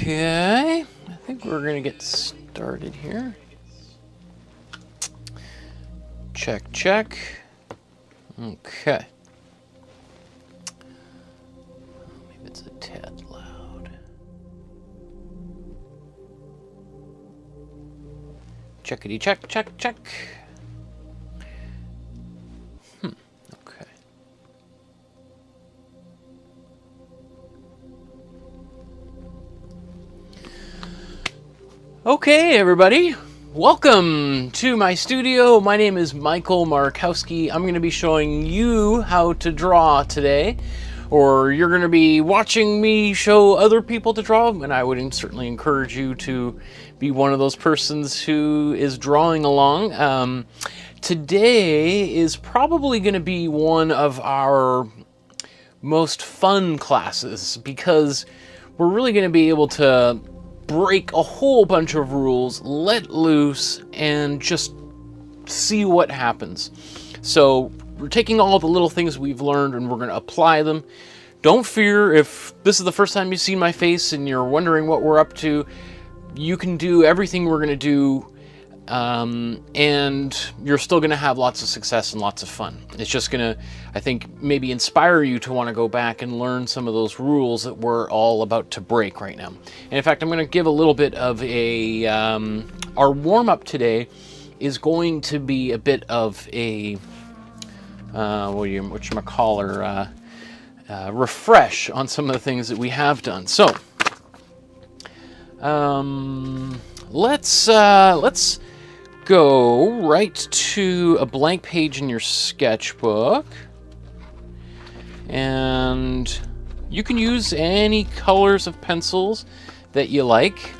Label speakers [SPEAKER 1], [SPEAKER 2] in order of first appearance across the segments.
[SPEAKER 1] Okay, I think we're gonna get started here. Check, check. Okay. Maybe it's a tad loud. Checkity check, check, check. Okay. Okay, everybody. Welcome to my studio. My name is Michael Markowsky. I'm going to be showing you how to draw today, or you're going to be watching me show other people to draw, and I would certainly encourage you to be one of those persons who is drawing along. Today is probably going to be one of our most fun classes because we're really going to be able to break a whole bunch of rules, let loose, and just see what happens. So we're taking all the little things we've learned and we're going to apply them. Don't fear if this is the first time you've seen my face and you're wondering what we're up to. You can do everything we're going to do, and you're still going to have lots of success and lots of fun. It's just going to, I think, maybe inspire you to want to go back and learn some of those rules that we're all about to break right now. And in fact, I'm going to give a little bit of a, our warm-up today is going to be a bit of a, whatchamacallit, refresh on some of the things that we have done. So, let's go right to a blank page in your sketchbook, and you can use any colors of pencils that you like.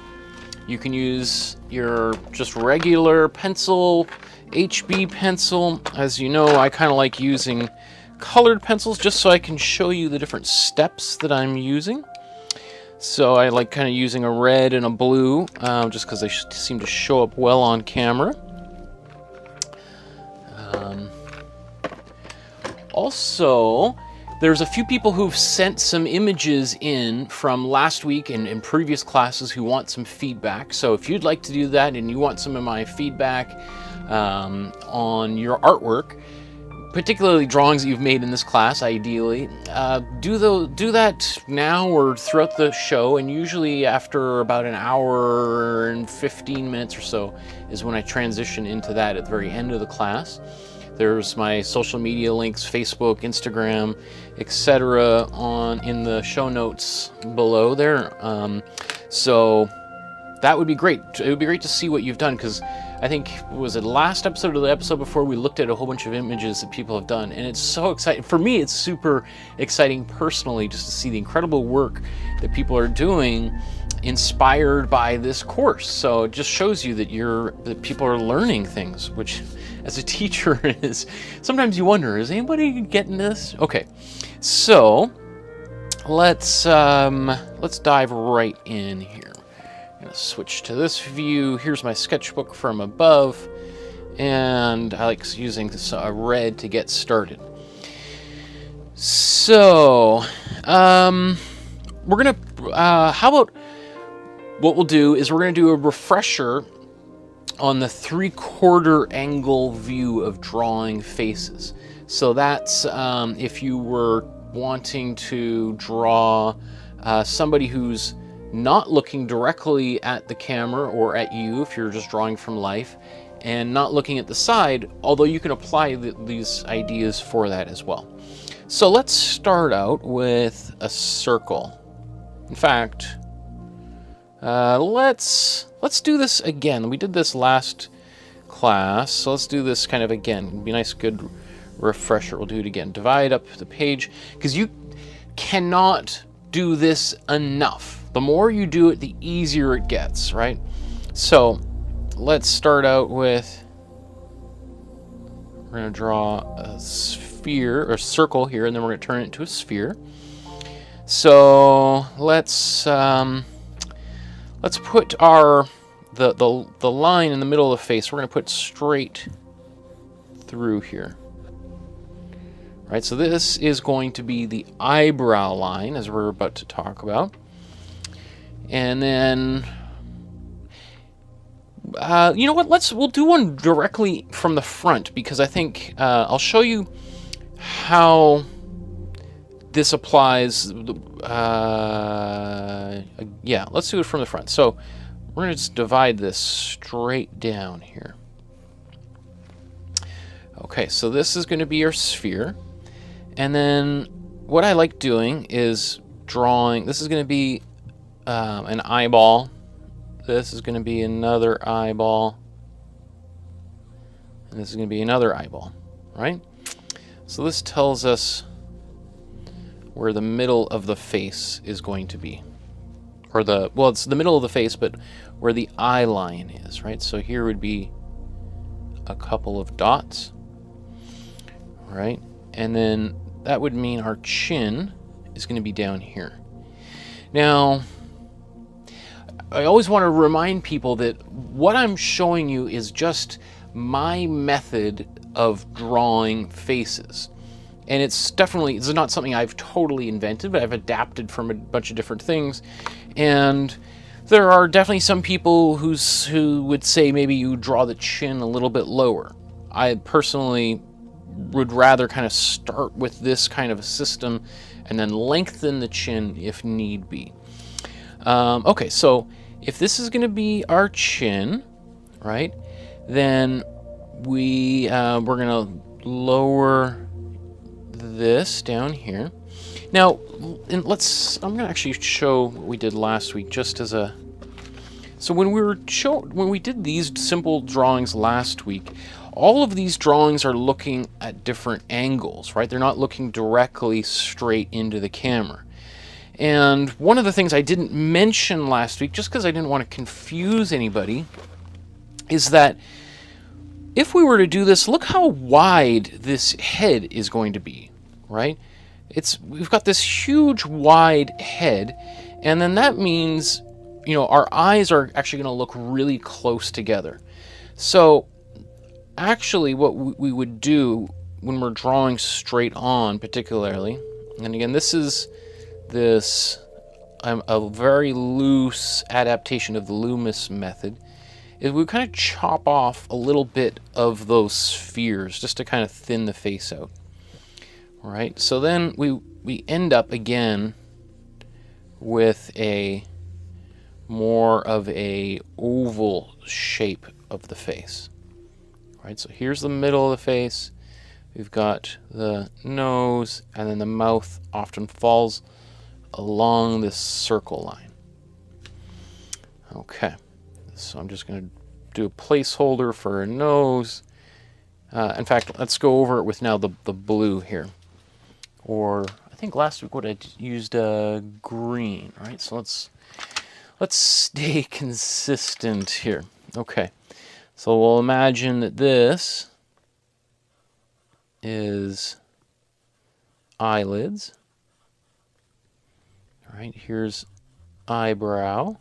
[SPEAKER 1] You can use your just regular pencil, HB pencil. As you know, I kind of like using colored pencils just so I can show you the different steps that I'm using. So I like kind of using a red and a blue, just because they seem to show up well on camera. Also, there's a few people who've sent some images in from last week and in previous classes who want some feedback. So if you'd like to do that and you want some of my feedback on your artwork, particularly drawings that you've made in this class, ideally, do that now or throughout the show, and usually after about an hour and 15 minutes or so is when I transition into that at the very end of the class. There's my social media links, Facebook, Instagram, etc. in the show notes below there. So that would be great. It would be great to see what you've done, because I think, was it last episode or the episode before, we looked at a whole bunch of images that people have done, and it's so exciting. For me, it's super exciting personally just to see the incredible work that people are doing inspired by this course. So it just shows you that people are learning things, which as a teacher is, sometimes you wonder, is anybody getting this? Okay, so let's dive right in here. I'm going to switch to this view. Here's my sketchbook from above, and I like using this red to get started. So, we're going to, how about, what we'll do is we're going to do a refresher on the 3/4 angle view of drawing faces. So that's if you were wanting to draw somebody who's not looking directly at the camera or at you, if you're just drawing from life, and not looking at the side, although you can apply these ideas for that as well. So let's start out with a circle. In fact, let's do this again. We did this last class, so let's do this kind of again. It'd be a nice, good refresher. We'll do it again. Divide up the page, because you cannot do this enough. The more you do it, the easier it gets, right? So let's start out with, we're going to draw a sphere or circle here, and then we're going to turn it into a sphere. So let's put our the line in the middle of the face. We're going to put straight through here. Right, so this is going to be the eyebrow line, as we're about to talk about. And then, you know what? We'll do one directly from the front, because I think I'll show you how this applies. Yeah, let's do it from the front. So we're going to just divide this straight down here. Okay, so this is going to be your sphere. And then what I like doing is drawing. This is going to be an eyeball. This is going to be another eyeball. And this is going to be another eyeball, right? So this tells us where the middle of the face is going to be. Or well, it's the middle of the face, but where the eye line is, right? So here would be a couple of dots, right? And then that would mean our chin is going to be down here. Now, I always want to remind people that what I'm showing you is just my method of drawing faces. And it's not something I've totally invented, but I've adapted from a bunch of different things. And there are definitely some people who would say maybe you draw the chin a little bit lower. I personally would rather kind of start with this kind of a system and then lengthen the chin if need be. Okay, so if this is going to be our chin, right, then we're going to lower this down here. Now, I'm going to actually show what we did last week, just as a. So when we did these simple drawings last week, all of these drawings are looking at different angles, right? They're not looking directly straight into the camera. And one of the things I didn't mention last week, just because I didn't want to confuse anybody, is that if we were to do this, look how wide this head is going to be, right? We've got this huge wide head, and then that means, you know, our eyes are actually going to look really close together. So actually what we would do when we're drawing straight on particularly, and again, this is a very loose adaptation of the Loomis method, is we kind of chop off a little bit of those spheres just to kind of thin the face out. All right, so then we end up again with a more of a oval shape of the face. All right, so here's the middle of the face. We've got the nose, and then the mouth often falls along this circle line. Okay, so I'm just going to do a placeholder for a nose. In fact, let's go over it with now the blue here. Or I think last week I used green, right? So let's stay consistent here. Okay, so we'll imagine that this is eyelids. All right, here's eyebrow. All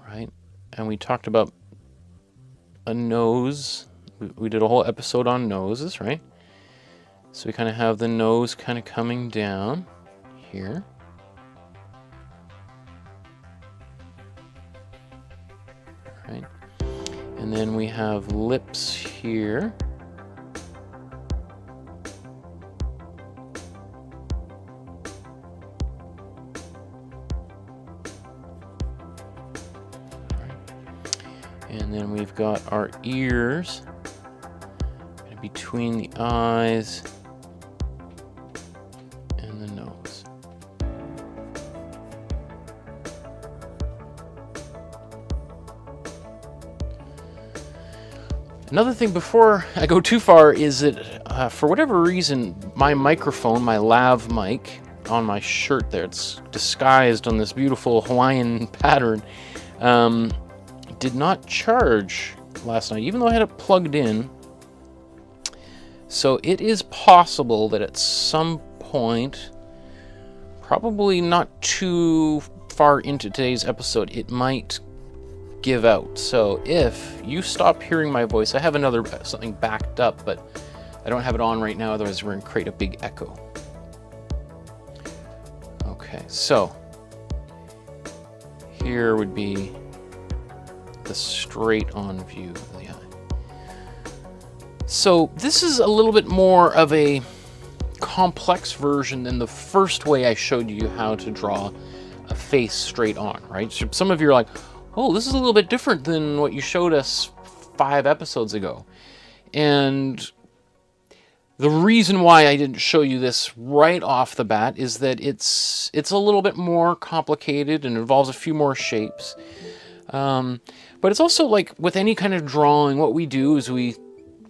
[SPEAKER 1] right, and we talked about a nose. We did a whole episode on noses, right? So we kind of have the nose kind of coming down here. All right, and then we have lips here. And then we've got our ears between the eyes and the nose. Another thing before I go too far is that for whatever reason, my microphone, my lav mic on my shirt there, it's disguised on this beautiful Hawaiian pattern, did not charge last night, even though I had it plugged in. So it is possible that at some point, probably not too far into today's episode, it might give out. So if you stop hearing my voice, I have something backed up, but I don't have it on right now, otherwise we're going to create a big echo. Okay, so here would be the straight on view of the eye. So this is a little bit more of a complex version than the first way I showed you how to draw a face straight on, right? So some of you are like, oh, this is a little bit different than what you showed us 5 episodes ago. And the reason why I didn't show you this right off the bat is that it's a little bit more complicated and involves a few more shapes. But it's also like with any kind of drawing, what we do is we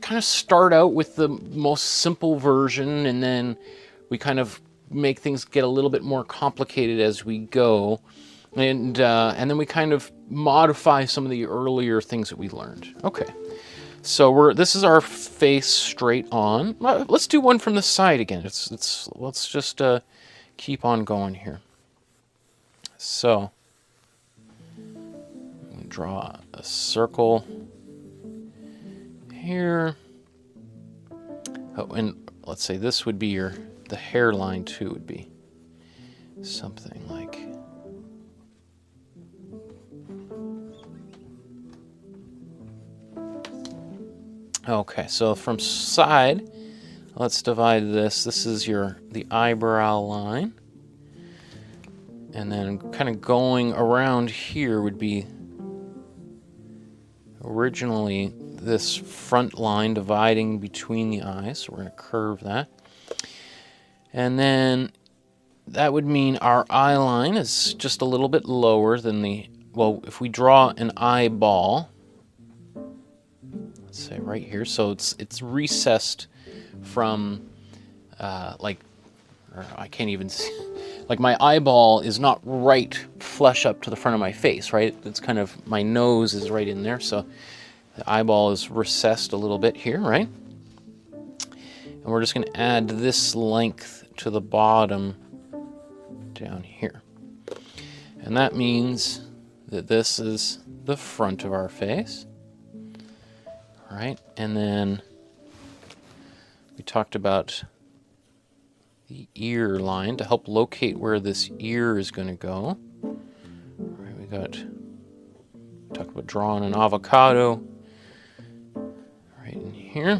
[SPEAKER 1] kind of start out with the most simple version, and then we kind of make things get a little bit more complicated as we go. And then we kind of modify some of the earlier things that we learned. Okay. So this is our face straight on. Let's do one from the side again. Let's just keep on going here. So draw a circle here. Oh, and let's say this would be the hairline too. Would be something like. Okay, so from side, let's divide this. This is the eyebrow line. And then kind of going around here would be originally this front line dividing between the eyes. So we're going to curve that. And then that would mean our eye line is just a little bit lower than well, if we draw an eyeball, say right here, so it's recessed from like, or I can't even see, like my eyeball is not right flush up to the front of my face, right? It's kind of, my nose is right in there, so the eyeball is recessed a little bit here, right? And we're just going to add this length to the bottom down here, and that means that this is the front of our face. Right, and then we talked about the ear line to help locate where this ear is going to go. Right, talked about drawing an avocado right in here.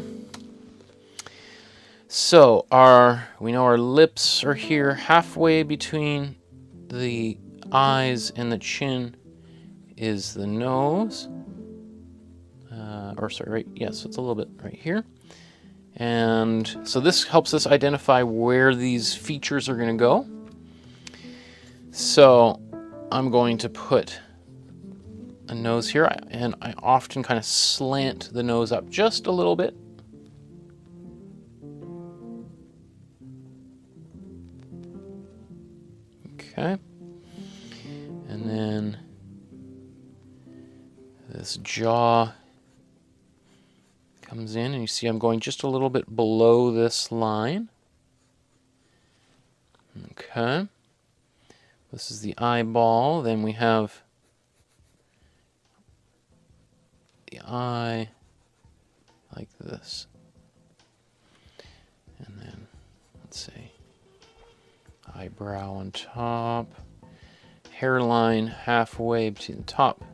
[SPEAKER 1] So we know our lips are here, halfway between the eyes and the chin is the nose. Yes, it's a little bit right here. And so this helps us identify where these features are going to go. So I'm going to put a nose here, and I often kind of slant the nose up just a little bit. Okay. And then this jaw comes in, and you see I'm going just a little bit below this line. Okay. This is the eyeball. Then we have the eye like this. And then, let's see, eyebrow on top, hairline halfway between the top.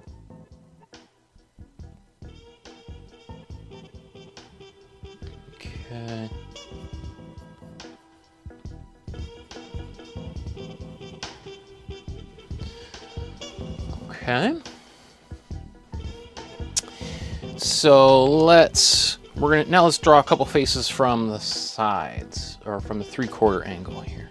[SPEAKER 1] Okay. Okay. So let's draw a couple faces from the sides, or from the 3/4 angle here.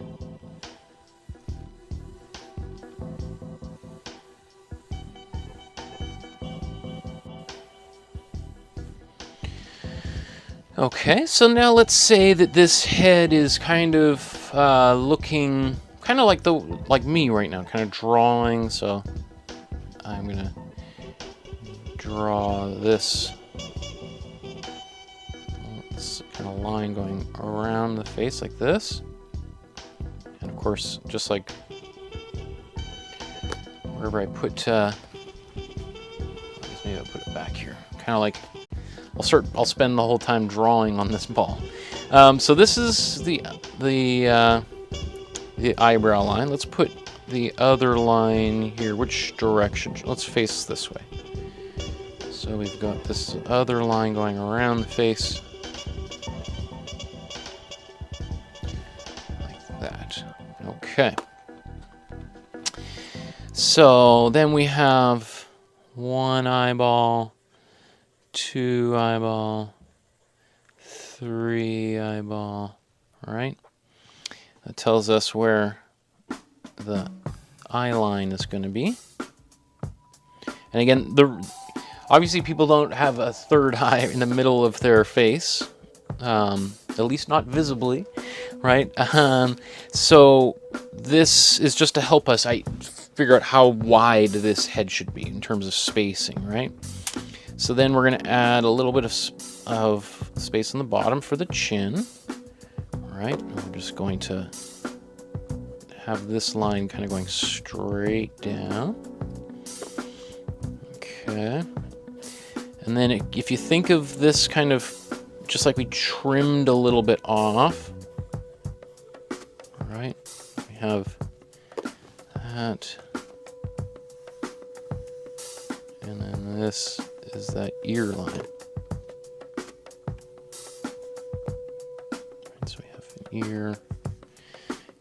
[SPEAKER 1] Okay, so now let's say that this head is kind of looking kind of like me right now, kind of drawing. So I'm gonna draw this kind of line going around the face like this, and of course, just like wherever I put, I guess maybe I'll put it back here, kind of like. I'll spend the whole time drawing on this ball. So this is the eyebrow line. Let's put the other line here. Which direction? Let's face this way. So we've got this other line going around the face. Like that. Okay. So then we have one eyeball, two eyeball, three eyeball, right? That tells us where the eye line is going to be. And again, obviously people don't have a third eye in the middle of their face, at least not visibly, right? So this is just to help us figure out how wide this head should be in terms of spacing, right? So then we're going to add a little bit of space on the bottom for the chin, right? And we're just going to have this line kind of going straight down. Okay. And then if you think of this kind of just like we trimmed a little bit off, all right? We have that. And then this is that ear line. Right, so we have an ear,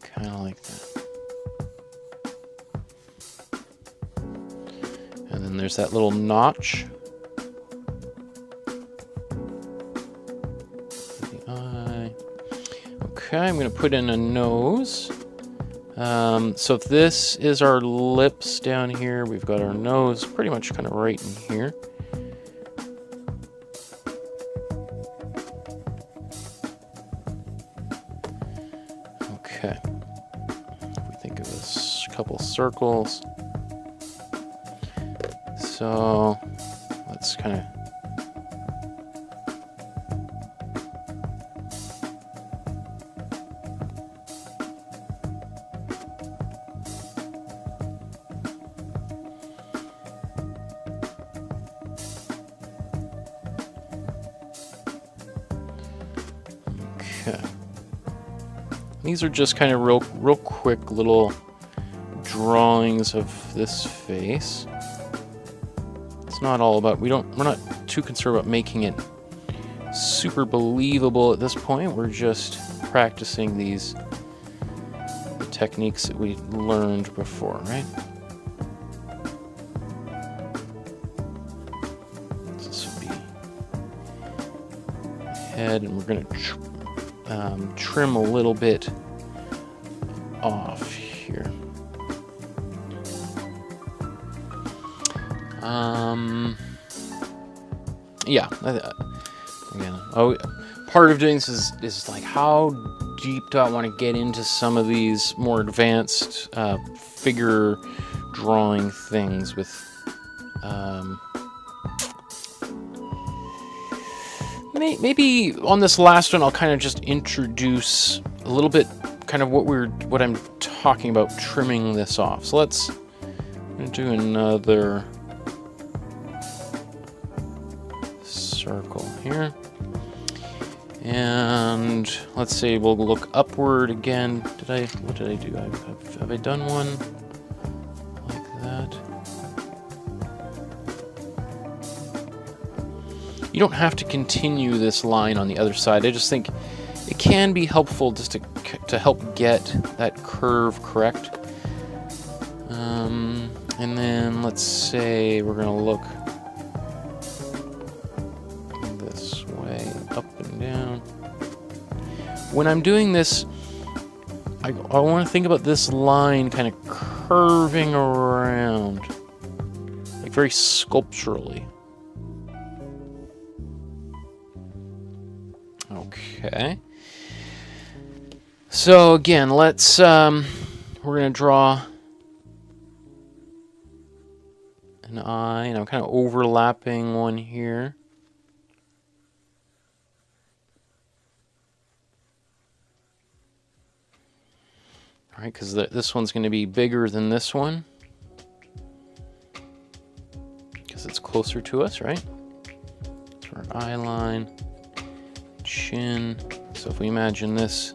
[SPEAKER 1] kind of like that. And then there's that little notch. The eye. Okay, I'm going to put in a nose. So if this is our lips down here, we've got our nose pretty much kind of right in here. Okay. If we think of this couple circles. So let's kind of these are just kind of real quick little drawings of this face. It's not all about, we're not too concerned about making it super believable at this point. We're just practicing the techniques that we learned before, right? So this will be head, and we're going to trim a little bit off here. Yeah, again, part of doing this is like, how deep do I want to get into some of these more advanced figure drawing things with maybe on this last one I'll kind of just introduce a little bit kind of what I'm talking about trimming this off. So I'm gonna do another circle here, and let's say we'll look upward again. What did I do? Have I done one like that? You don't have to continue this line on the other side. I just think it can be helpful just to help get that curve correct. And then let's say we're gonna look this way, up and down. When I'm doing this, I want to think about this line kind of curving around, like very sculpturally. Okay. So again, let's we're gonna draw an eye, and I'm kind of overlapping one here. All right, because this one's going to be bigger than this one because it's closer to us, right? So our eye line, chin. So if we imagine this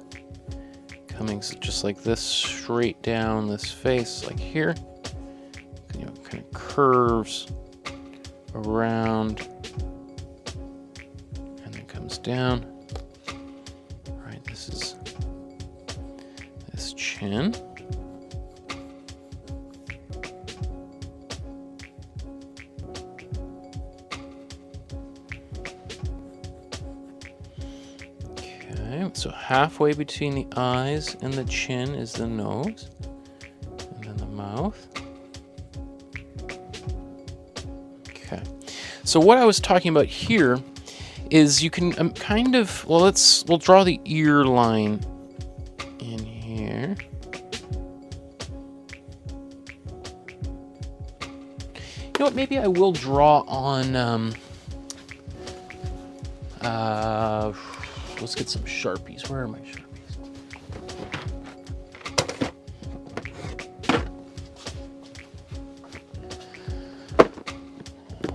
[SPEAKER 1] coming just like this, straight down this face, like here. You know, kind of curves around and then comes down. All right, this is this chin. Okay, so halfway between the eyes and the chin is the nose, and then the mouth. Okay, so what I was talking about here is you can kind of, well, we'll draw the ear line in here. You know what, maybe I will draw on, let's get some Sharpies. Where are my Sharpies?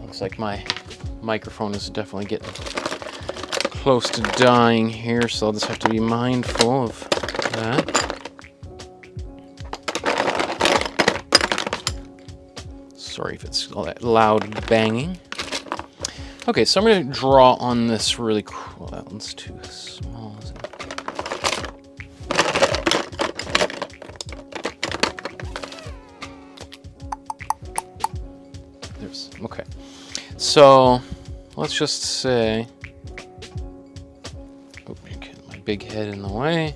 [SPEAKER 1] Looks like my microphone is definitely getting close to dying here, so I'll just have to be mindful of that. Sorry if it's all that loud banging. Okay, so I'm going to draw on this really cool. That one's too small, isn't it? Okay. So let's just say, oh, get my big head in the way.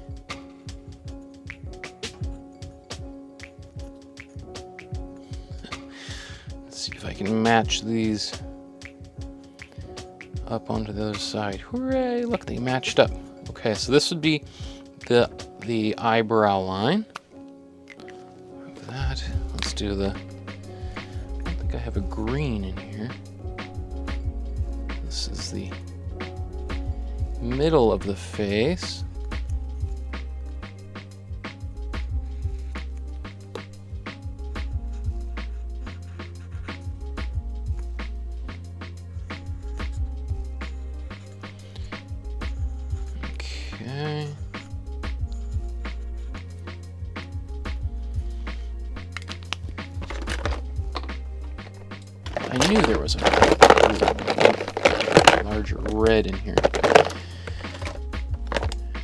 [SPEAKER 1] Let's see if I can match these up onto the other side. Hooray! Look, they matched up. Okay, so this would be the eyebrow line. Like that. Let's do the. I think I have a green in here. This is the middle of the face. Okay. I knew there was a larger red in here.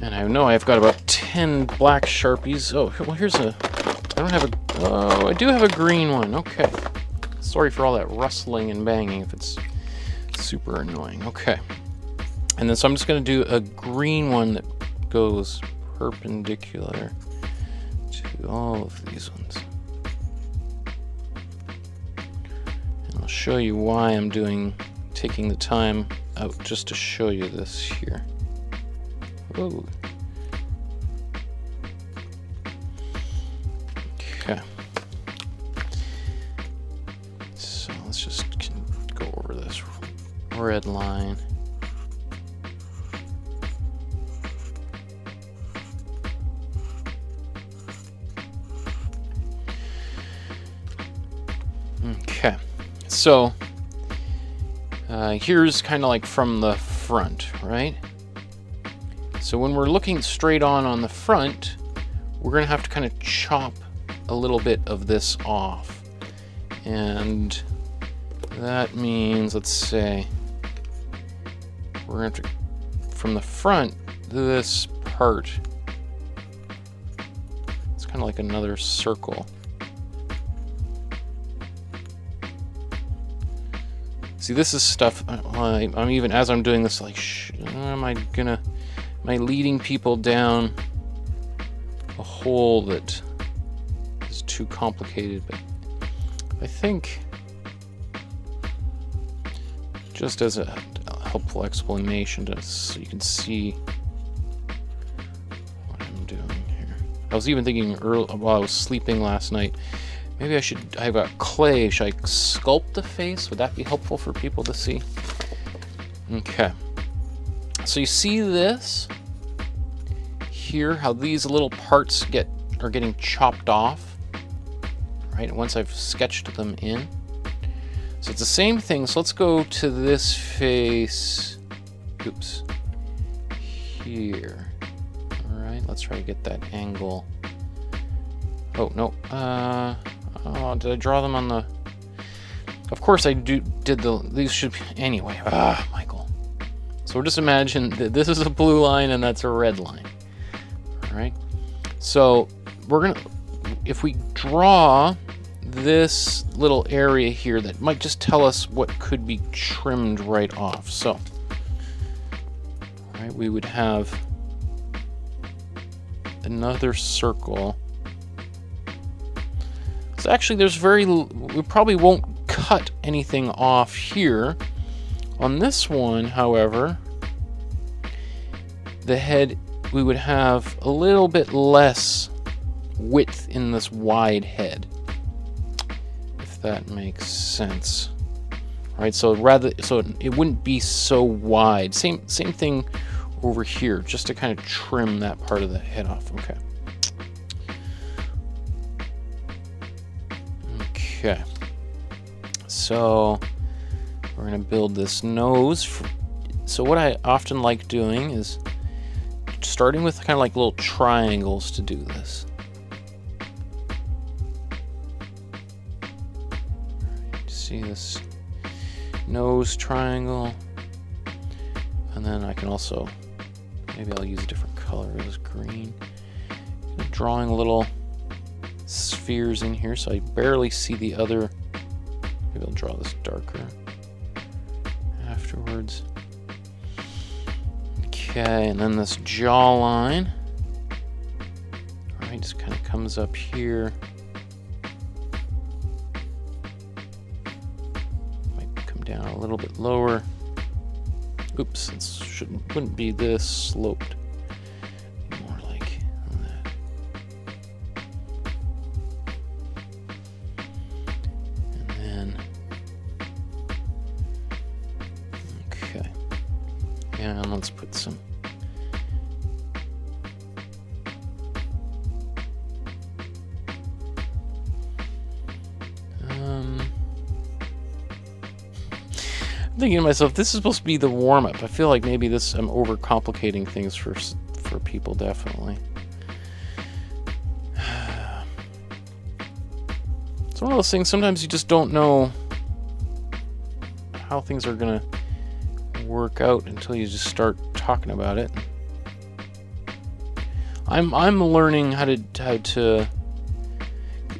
[SPEAKER 1] And I know I've got about 10 black Sharpies. Oh, well, here's a... I don't have a... Oh, I do have a green one. Okay. Sorry for all that rustling and banging if it's super annoying. Okay. And then so I'm just going to do a green one that goes perpendicular to all of these ones. And I'll show you why I'm taking the time out just to show you this here. Whoa. Okay. So let's just go over this red line. Okay, so here's kind of like from the front, right? So when we're looking straight on the front, we're going to have to kind of chop a little bit of this off. And that means, let's say, we're going to have to, from the front, this part, it's kind of like another circle. See, this is stuff, I'm even, as I'm doing this, like, am I leading people down a hole that is too complicated? But I think, just as a helpful explanation, so you can see what I'm doing here. I was even thinking while I was sleeping last night, maybe I've got clay, should I sculpt the face? Would that be helpful for people to see? Okay. So you see this here, how these little parts are getting chopped off, right? Once I've sketched them in. So it's the same thing. So let's go to this face, oops, here. All right, let's try to get that angle. Oh, no. Oh, did I draw them on the... Of course I did these should be... Anyway, Michael. So just imagine that this is a blue line and that's a red line. All right? So we're going to... If we draw this little area here, that might just tell us what could be trimmed right off. So, all right, we would have another circle. So actually there's we probably won't cut anything off here. On this one, however, the head, we would have a little bit less width in this wide head, if that makes sense. All right, so it wouldn't be so wide. Same thing over here, just to kind of trim that part of the head off. Okay. Okay. So we're going to build this nose. So what I often like doing is starting with kind of like little triangles to do this. See this nose triangle, and then I can also, maybe I'll use a different color, this green. Drawing little spheres in here so I barely see the other. Maybe I'll draw this darker afterwards. Okay, and then this jawline. All right, just kind of comes up here. Down a little bit lower. Oops, it wouldn't be this sloped. More like that. And then, okay. And let's put some. I'm thinking to myself, this is supposed to be the warm-up. I feel like maybe I'm overcomplicating things for people, definitely. It's one of those things, sometimes you just don't know how things are going to work out until you just start talking about it. I'm learning how to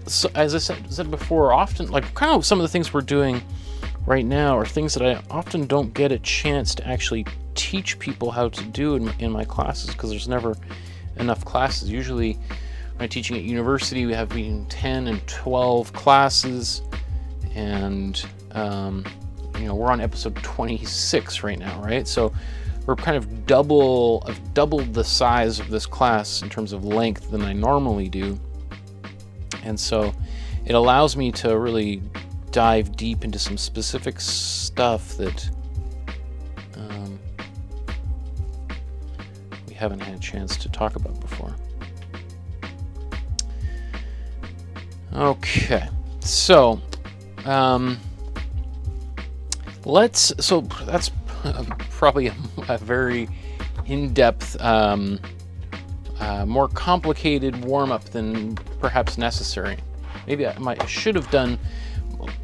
[SPEAKER 1] so, as I said before, often, like kind of some of the things we're doing right now are things that I often don't get a chance to actually teach people how to do in my classes, because there's never enough classes. Usually when I'm teaching at university, we have between 10 and 12 classes, and you know, we're on episode 26 right now, right? So we're kind of doubled the size of this class in terms of length than I normally do, and so it allows me to really dive deep into some specific stuff that we haven't had a chance to talk about before. Okay, so so that's probably a very in-depth, more complicated warm-up than perhaps necessary. Maybe I should have done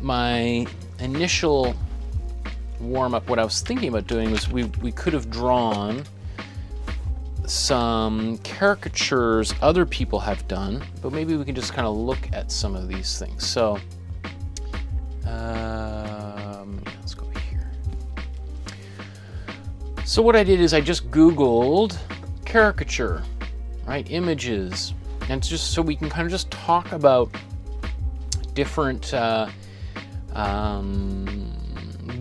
[SPEAKER 1] my initial warm-up. What I was thinking about doing was we could have drawn some caricatures other people have done, but maybe we can just kind of look at some of these things. So let's go here. So what I did is I just Googled caricature, right, images, and just so we can kind of just talk about different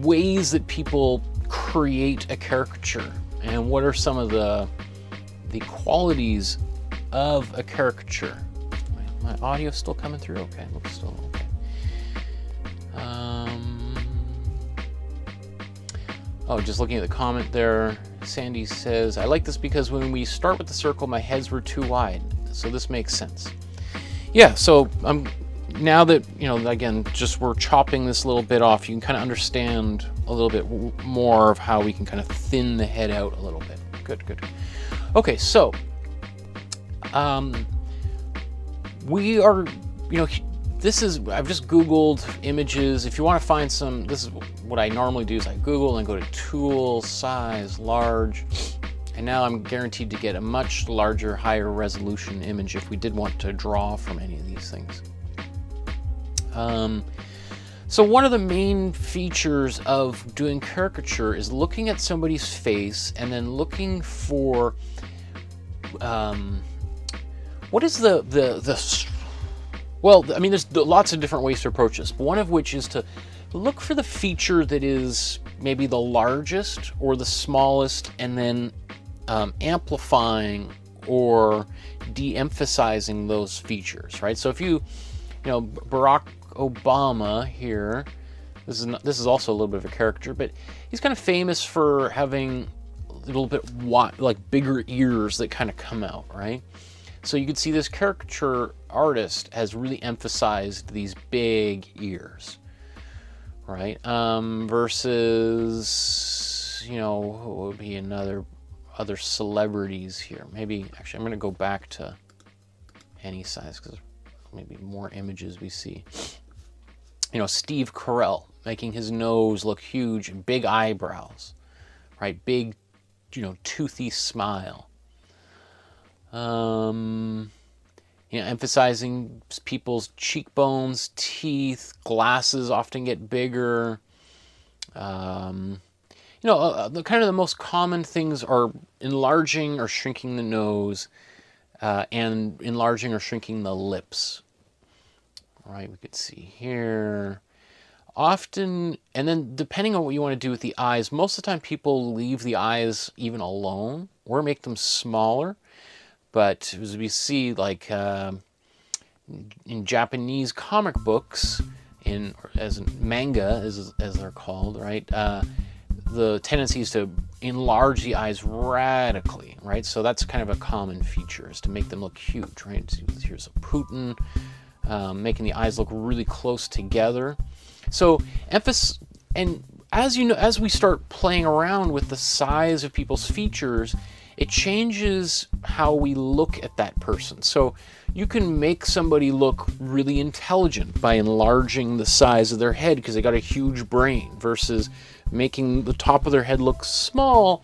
[SPEAKER 1] ways that people create a caricature, and what are some of the qualities of a caricature. My audio still coming through? Okay, looks still okay. Oh, just looking at the comment there, Sandy says, I like this because when we start with the circle, my heads were too wide. So this makes sense. Yeah, so now that, you know, again, just we're chopping this little bit off, you can kind of understand a little bit more of how we can kind of thin the head out a little bit. Good, good. Okay, so we are, you know, this is, I've just Googled images. If you want to find some, this is what I normally do, is I Google and go to Tool, Size, Large, and now I'm guaranteed to get a much larger, higher resolution image if we did want to draw from any of these things. So one of the main features of doing caricature is looking at somebody's face and then looking for what is well, I mean, there's lots of different ways to approach this, but one of which is to look for the feature that is maybe the largest or the smallest, and then amplifying or de-emphasizing those features, right? So if you know, Barack Obama here, this is also a little bit of a caricature, but he's kind of famous for having a little bit wide, like bigger ears that kind of come out, right? So you can see this caricature artist has really emphasized these big ears, right? Versus, you know, what would be other celebrities here? Maybe, actually, I'm going to go back to any size because maybe more images we see. You know, Steve Carell making his nose look huge and big eyebrows, right? Big, you know, toothy smile. You know, emphasizing people's cheekbones, teeth, glasses often get bigger. You know, kind of the most common things are enlarging or shrinking the nose, and enlarging or shrinking the lips. All right, we could see here. Often, and then depending on what you want to do with the eyes, most of the time people leave the eyes even alone or make them smaller. But as we see, like in Japanese comic books, as manga, as they're called, right? The tendency is to enlarge the eyes radically, right? So that's kind of a common feature, is to make them look huge, right? Here's a Putin, making the eyes look really close together. So emphasis, and as you know, as we start playing around with the size of people's features, it changes how we look at that person. So you can make somebody look really intelligent by enlarging the size of their head because they got a huge brain, versus making the top of their head look small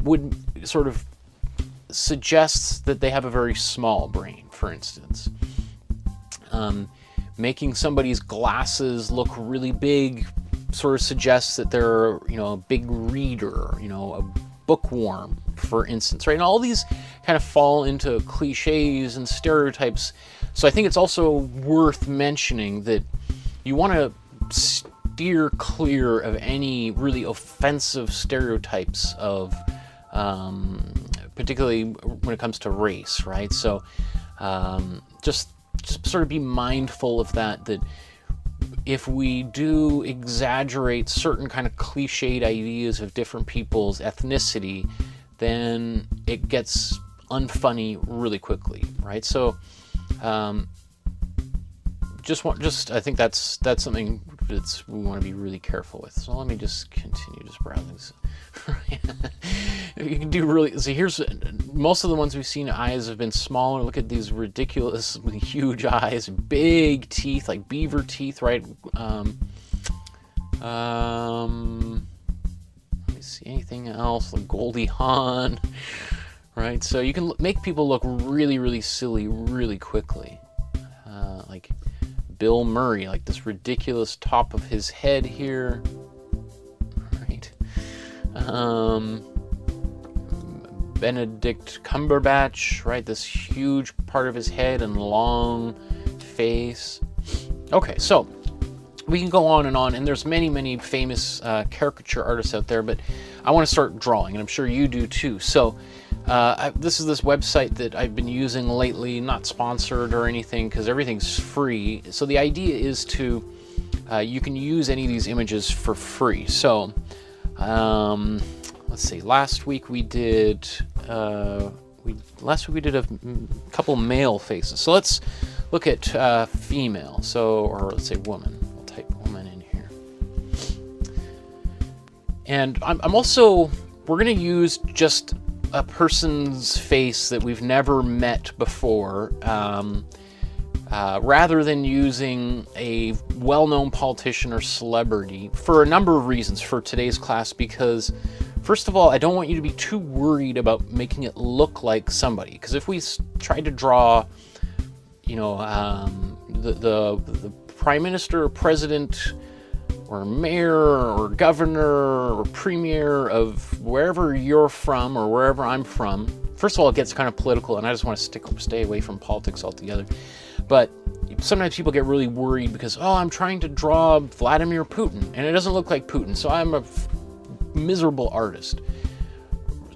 [SPEAKER 1] would sort of suggest that they have a very small brain, for instance. Making somebody's glasses look really big sort of suggests that they're, you know, a big reader, you know, a bookworm, for instance, right? And all these kind of fall into cliches and stereotypes. So I think it's also worth mentioning that you want to steer clear of any really offensive stereotypes of, particularly when it comes to race, right? So just sort of be mindful of that if we do exaggerate certain kind of cliched ideas of different people's ethnicity, then it gets unfunny really quickly, right? So, I think that's something we want to be really careful with. So let me just continue just browsing. You can do really, so here's, most of the ones we've seen, eyes have been smaller. Look at these ridiculously huge eyes, big teeth, like beaver teeth, right? Let me see, anything else, like Goldie Hawn, right? So you can make people look really, really silly really quickly. Like Bill Murray, like this ridiculous top of his head here, right? Benedict Cumberbatch, right? This huge part of his head and long face. Okay, so we can go on, and there's many, many famous caricature artists out there, but I want to start drawing, and I'm sure you do too. So this is this website that I've been using lately, not sponsored or anything, because everything's free. So the idea is to, you can use any of these images for free. So let's see, last week we did a couple male faces. So let's look at female, or let's say woman. We'll type woman in here. And I'm also, we're going to use just a person's face that we've never met before, rather than using a well-known politician or celebrity, for a number of reasons for today's class. Because first of all, I don't want you to be too worried about making it look like somebody, because if we tried to draw, you know, the prime minister or president or mayor or governor or premier of wherever you're from or wherever I'm from, first of all, it gets kind of political, and I just want to stay away from politics altogether. But sometimes people get really worried because, oh, I'm trying to draw Vladimir Putin, and it doesn't look like Putin, so I'm a miserable artist.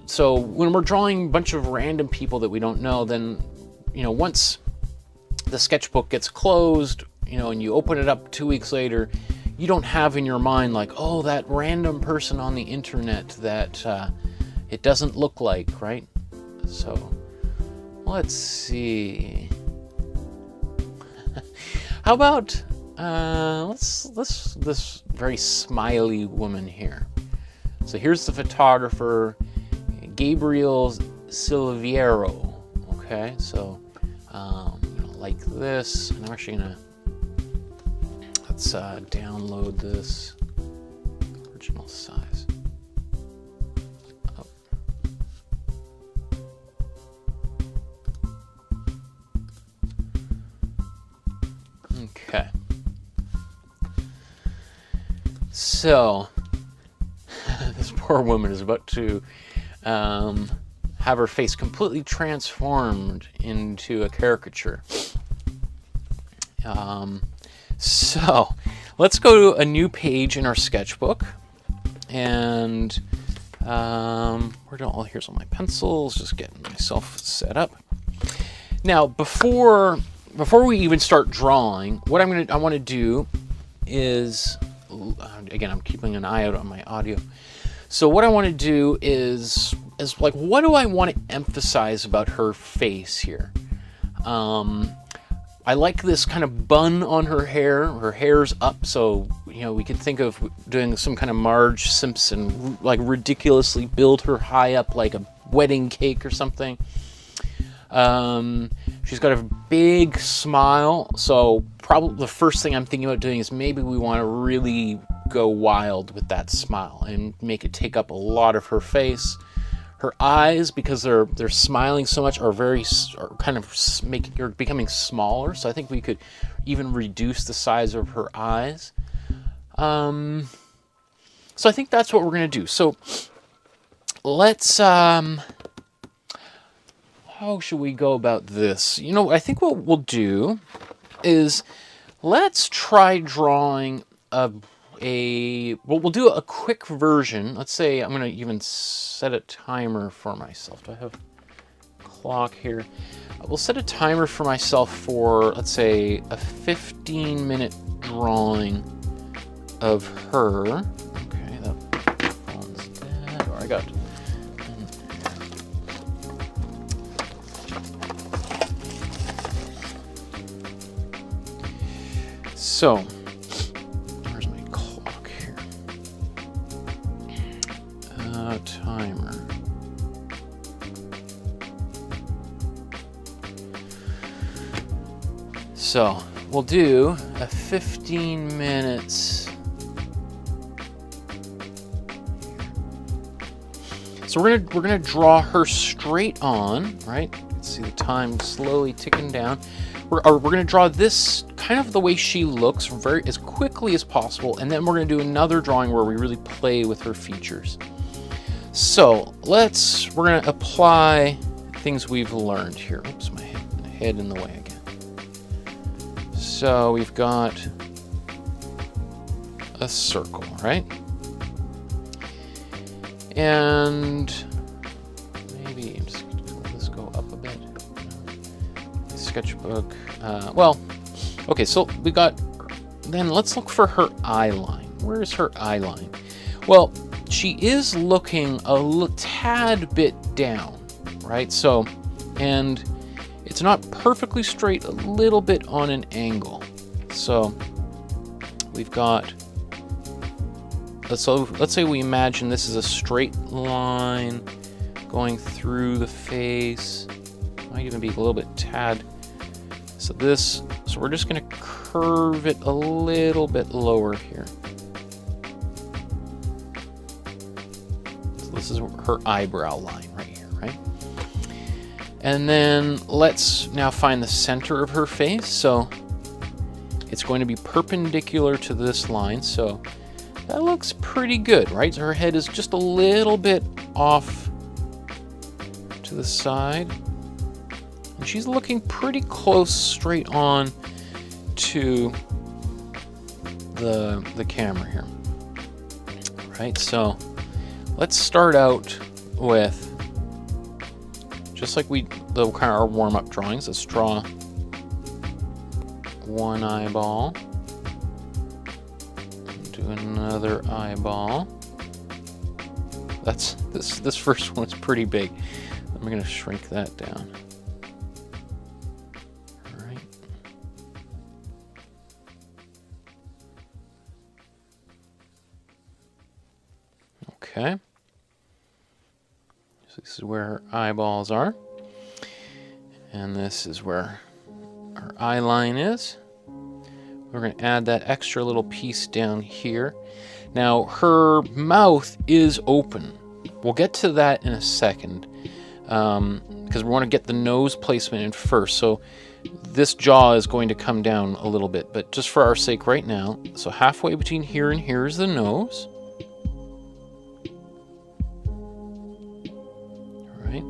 [SPEAKER 1] So when we're drawing a bunch of random people that we don't know, then, you know, once the sketchbook gets closed, you know, and you open it up 2 weeks later, you don't have in your mind like, oh, that random person on the internet that it doesn't look like, right? So let's see. How about this very smiley woman here. So here's the photographer, Gabriel Silviero. Okay, so like this, and I'm actually gonna let's download this original size. Oh. Okay. So this poor woman is about to have her face completely transformed into a caricature. So let's go to a new page in our sketchbook, and here's all my pencils, just getting myself set up. Now, before we even start drawing, what I want to do is, again, I'm keeping an eye out on my audio. So what I want to do is like, what do I want to emphasize about her face here? I like this kind of bun on her hair. Her hair's up, so, you know, we could think of doing some kind of Marge Simpson, like ridiculously build her high up like a wedding cake or something. She's got a big smile, so probably the first thing I'm thinking about doing is maybe we want to really go wild with that smile and make it take up a lot of her face. Her eyes, because they're smiling so much, are kind of becoming smaller. So I think we could even reduce the size of her eyes. So I think that's what we're gonna do. So let's how should we go about this? You know, I think what we'll do is let's try drawing we'll do a quick version. Let's say I'm going to even set a timer for myself. Do I have a clock here? We'll set a timer for myself for, let's say, a 15-minute drawing of her. Okay, that one's dead. Or I got... So... timer. So we'll do a 15 minutes. So we're gonna draw her straight on, right? Let's see the time slowly ticking down. We're gonna draw this kind of the way she looks, as quickly as possible, and then we're gonna do another drawing where we really play with her features. So we're gonna apply things we've learned here. Oops, my head in the way again. So we've got a circle, right? And maybe just let this go up a bit. Sketchbook. Well, okay, so we got, then let's look for her eye line. Where is her eye line? Well, she is looking a tad bit down, right? So, and it's not perfectly straight, a little bit on an angle. So we've got, let's say we imagine this is a straight line going through the face. Might even be a little bit tad. So we're just going to curve it a little bit lower here. So this is her eyebrow line right here, right? And then let's now find the center of her face. So it's going to be perpendicular to this line. So that looks pretty good, right? So her head is just a little bit off to the side. And she's looking pretty close straight on to the camera here. Right, so let's start out with, just like the kind of our warm-up drawings, let's draw one eyeball. Do another eyeball. This first one's pretty big. I'm gonna shrink that down. All right. Okay. So this is where her eyeballs are. And this is where her eye line is. We're going to add that extra little piece down here. Now, her mouth is open. We'll get to that in a second, because we want to get the nose placement in first. So this jaw is going to come down a little bit, but just for our sake right now, so halfway between here and here is the nose. All right.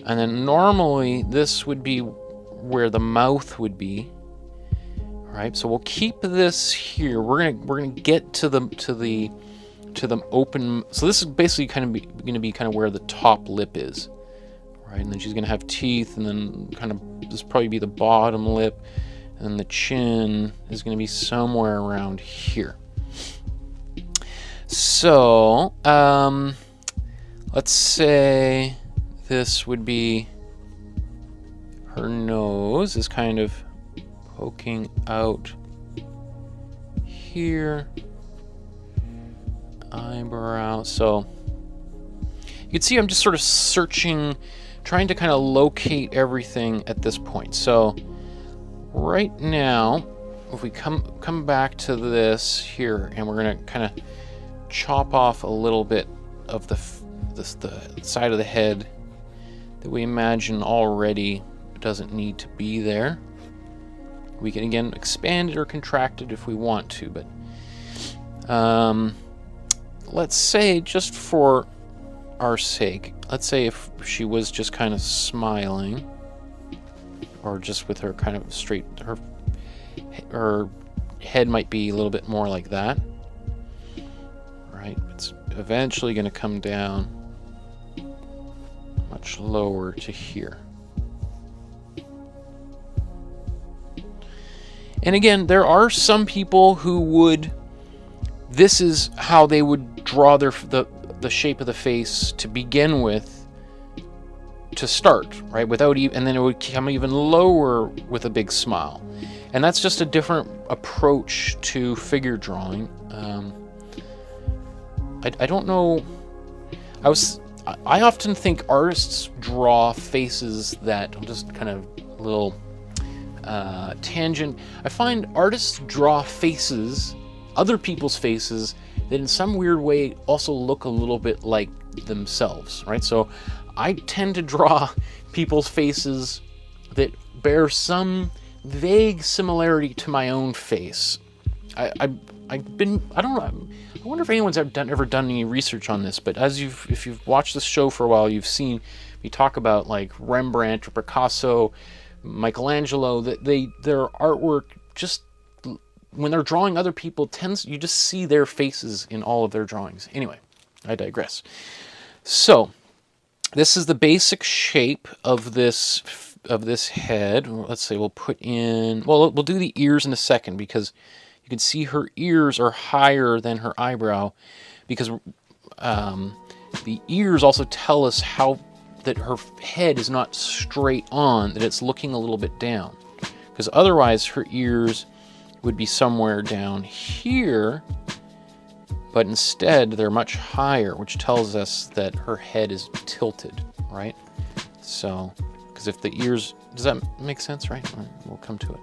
[SPEAKER 1] And then normally this would be where the mouth would be. Right, so we'll keep this here. We're gonna get to the open. So this is basically gonna be where the top lip is, right? And then she's gonna have teeth, and then this probably be the bottom lip, and the chin is gonna be somewhere around here. So let's say this would be her nose is kind of poking out here, eyebrow. So you can see I'm just sort of searching, trying to kind of locate everything at this point. So right now, if we come back to this here, and we're gonna kind of chop off a little bit of the side of the head that we imagine already doesn't need to be there. We can again expand it or contract it if we want to, but let's say, just for our sake, let's say if she was just kind of smiling, or just with her kind of straight, her head might be a little bit more like that, right? It's eventually going to come down much lower to here. And again, there are some people who would, this is how they would draw the shape of the face to begin with, to start, right? And then it would come even lower with a big smile. And that's just a different approach to figure drawing. I don't know, I often think artists draw faces that, just kind of a little tangent. I find artists draw faces, other people's faces, that in some weird way also look a little bit like themselves, right? So I tend to draw people's faces that bear some vague similarity to my own face. I don't know. I wonder if anyone's ever done any research on this, but if you've watched this show for a while, you've seen me talk about like Rembrandt or Picasso, Michelangelo, that their artwork, just when they're drawing other people, you just see their faces in all of their drawings. Anyway, I digress. So this is the basic shape of this head. Let's say we'll put in, well, we'll do the ears in a second, because you can see her ears are higher than her eyebrow, because the ears also tell us that her head is not straight on, that it's looking a little bit down, because otherwise her ears would be somewhere down here, but instead they're much higher, which tells us that her head is tilted, right? So, because if the ears, does that make sense, right? We'll come to it.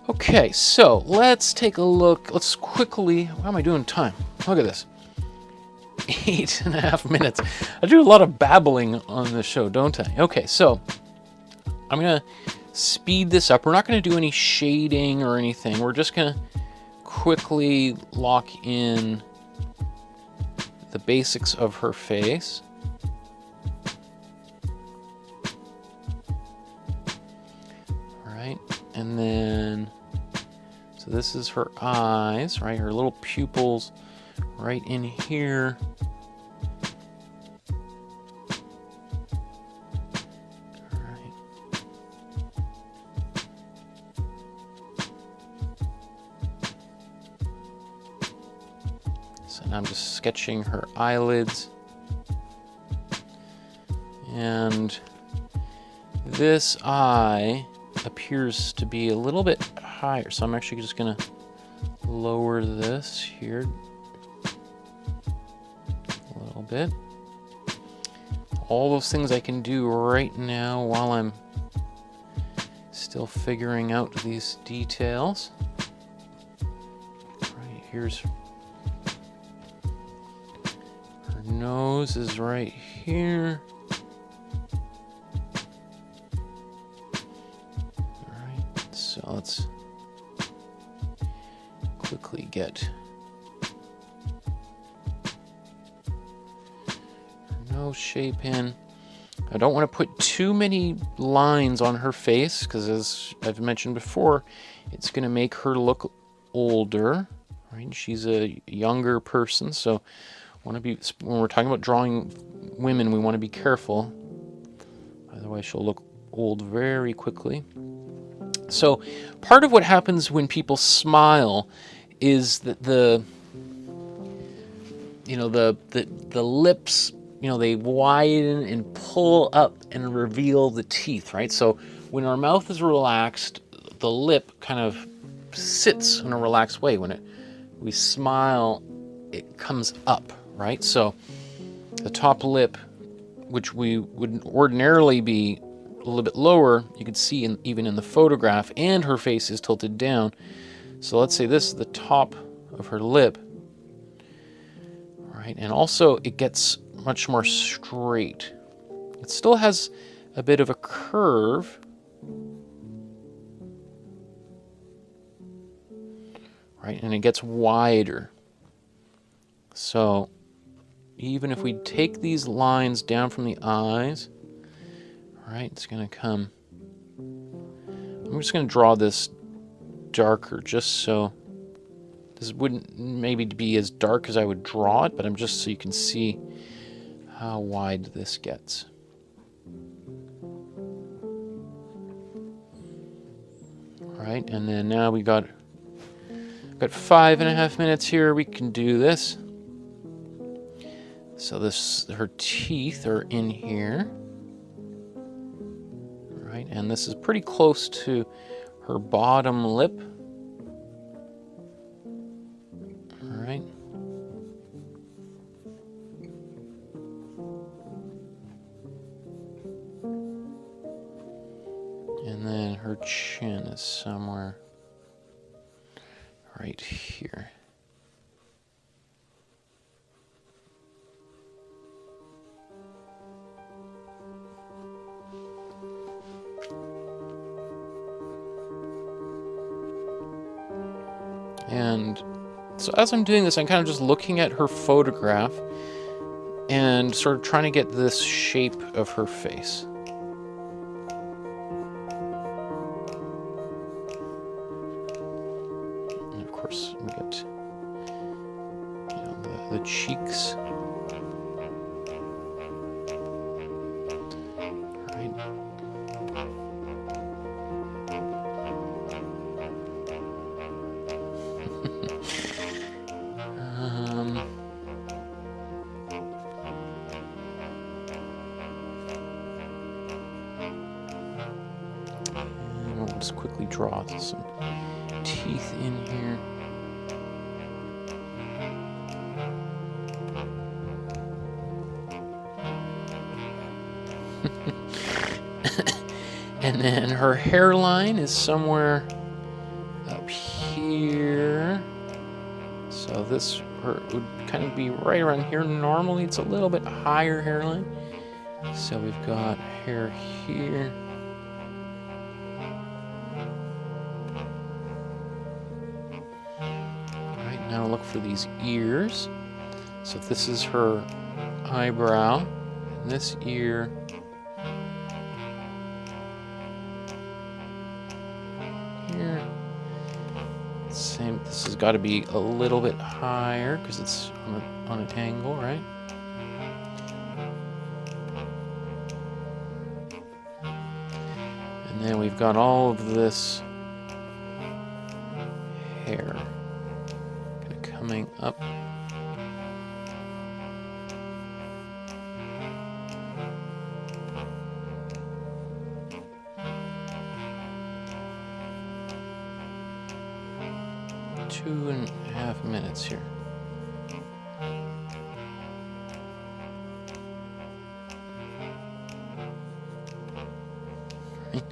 [SPEAKER 1] Okay, so let's take a look. Let's quickly, how am I doing time? Look at this. 8.5 minutes. I do a lot of babbling on this show, don't I? Okay, so I'm going to speed this up. We're not going to do any shading or anything. We're just going to quickly lock in the basics of her face. All right, and then, so this is her eyes, right? Her little pupils right in here. All right. So now I'm just sketching her eyelids. And this eye appears to be a little bit higher. So I'm actually just gonna lower this here a little bit. All those things I can do right now while I'm still figuring out these details. Right, here's her nose is right here. Alright, so let's quickly get nose shape in. I don't want to put too many lines on her face because, as I've mentioned before, it's going to make her look older. Right? She's a younger person, so want to be, when we're talking about drawing women, we want to be careful. Otherwise, she'll look old very quickly. So, part of what happens when people smile is that the lips, they widen and pull up and reveal the teeth, right? So when our mouth is relaxed, the lip kind of sits in a relaxed way. When we smile, it comes up, right? So the top lip, which we would ordinarily be a little bit lower, you can see even in the photograph, and her face is tilted down. So let's say this is the top of her lip, right? And also it gets much more straight. It still has a bit of a curve, right? And it gets wider. So even if we take these lines down from the eyes, right, it's going to come. I'm just going to draw this darker just so this wouldn't maybe be as dark as I would draw it, but I'm just so you can see how wide this gets. All right, and then now we got 5.5 minutes here. We can do this. So her teeth are in here, right? And this is pretty close to her bottom lip. All right. And then her chin is somewhere right here. And so as I'm doing this, I'm kind of just looking at her photograph and sort of trying to get this shape of her face. And of course, we get the cheeks. Right. We'll just quickly draw some teeth in here. And then her hairline is somewhere up here. So this would kind of be right around here. Normally it's a little bit higher hairline. So we've got hair here. Right, now look for these ears. So this is her eyebrow, and this ear. Here. Same, this has got to be a little bit higher because it's on an angle, right? And then we've got all of this hair kind of coming up. Two and a half minutes here. Right.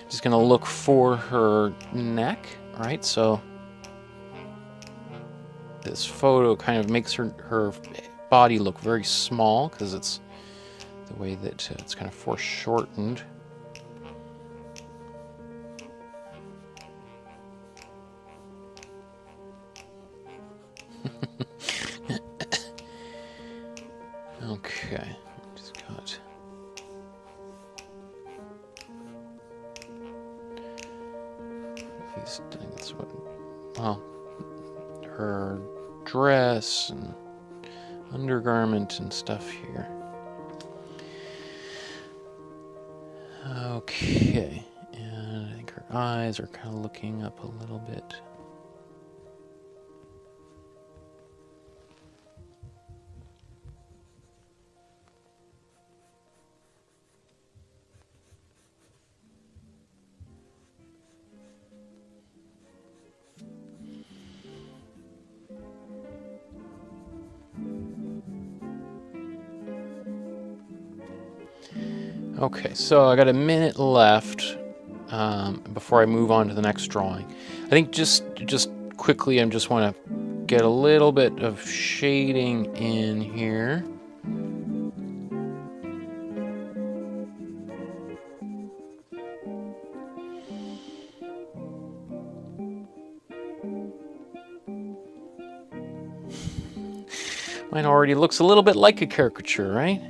[SPEAKER 1] Just gonna look for her neck. All right, so this photo kind of makes her body look very small because it's the way that it's kind of foreshortened. Okay, just got these. I think that's what. Well, her dress and undergarment and stuff here. Okay, and I think her eyes are kind of looking up a little bit. Okay, so I got a minute left before I move on to the next drawing. I think just quickly, I just want to get a little bit of shading in here. Mine already looks a little bit like a caricature, right?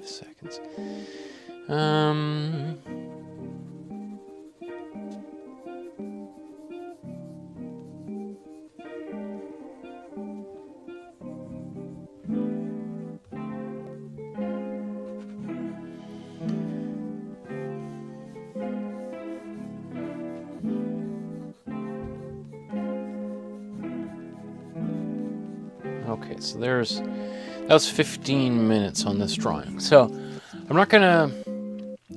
[SPEAKER 1] Seconds. Okay, so that was 15 minutes on this drawing. So I'm not gonna,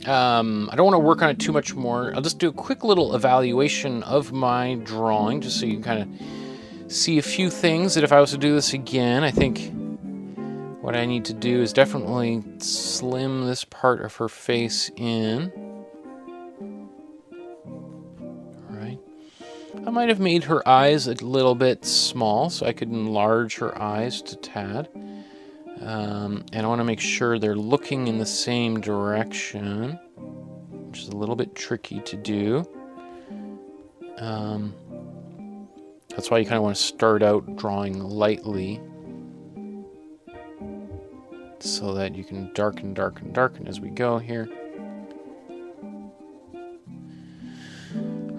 [SPEAKER 1] I don't want to work on it too much more. I'll just do a quick little evaluation of my drawing, just so you can kind of see a few things that if I was to do this again, I think what I need to do is definitely slim this part of her face in. I might have made her eyes a little bit small, so I could enlarge her eyes to tad. And I want to make sure they're looking in the same direction, which is a little bit tricky to do. That's why you kind of want to start out drawing lightly, so that you can darken, darken, darken as we go here.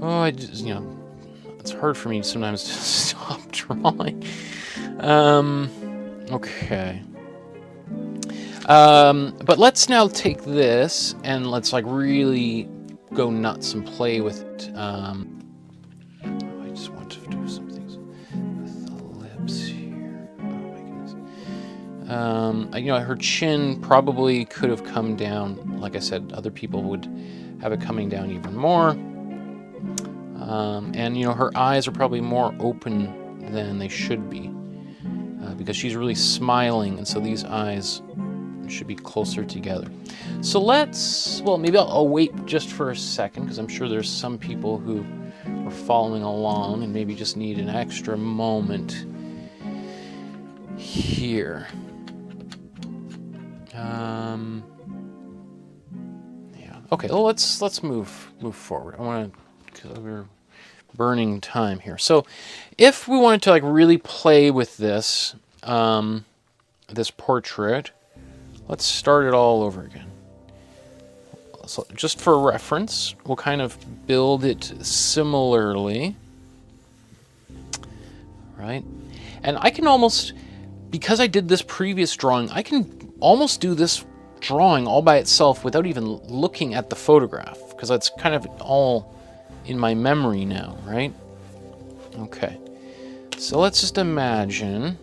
[SPEAKER 1] Oh, I just, it's hard for me sometimes to stop drawing. Okay. But let's now take this and let's like really go nuts and play with it. I just want to do some things with the lips here. Oh my goodness. You know, her chin probably could have come down. Like I said, other people would have it coming down even more. And you know, her eyes are probably more open than they should be because she's really smiling, and so these eyes should be closer together. So well, maybe I'll wait just for a second, because I'm sure there's some people who are following along and maybe just need an extra moment here. Yeah. Okay. Well, let's move forward. I want to, because we're burning time here. So, if we wanted to like really play with this this portrait, let's start it all over again. So just for reference, we'll kind of build it similarly, right? And I can almost, because I did this previous drawing, I can almost do this drawing all by itself without even looking at the photograph, because that's kind of all in my memory now, right? Okay, so let's just imagine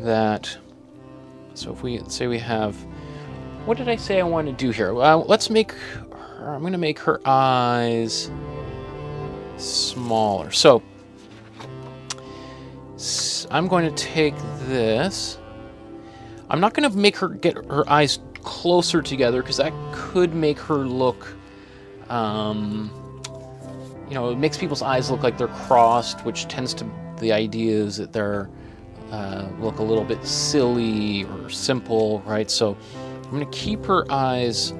[SPEAKER 1] that, so if we say we have, what did I say I want to do here? Let's make her, I'm going to make her eyes smaller. So I'm going to take this. I'm not going to make her get her eyes closer together, because that could make her look, you know, it makes people's eyes look like they're crossed, which tends to, the idea is that they're look a little bit silly or simple, right? So I'm going to keep her eyes,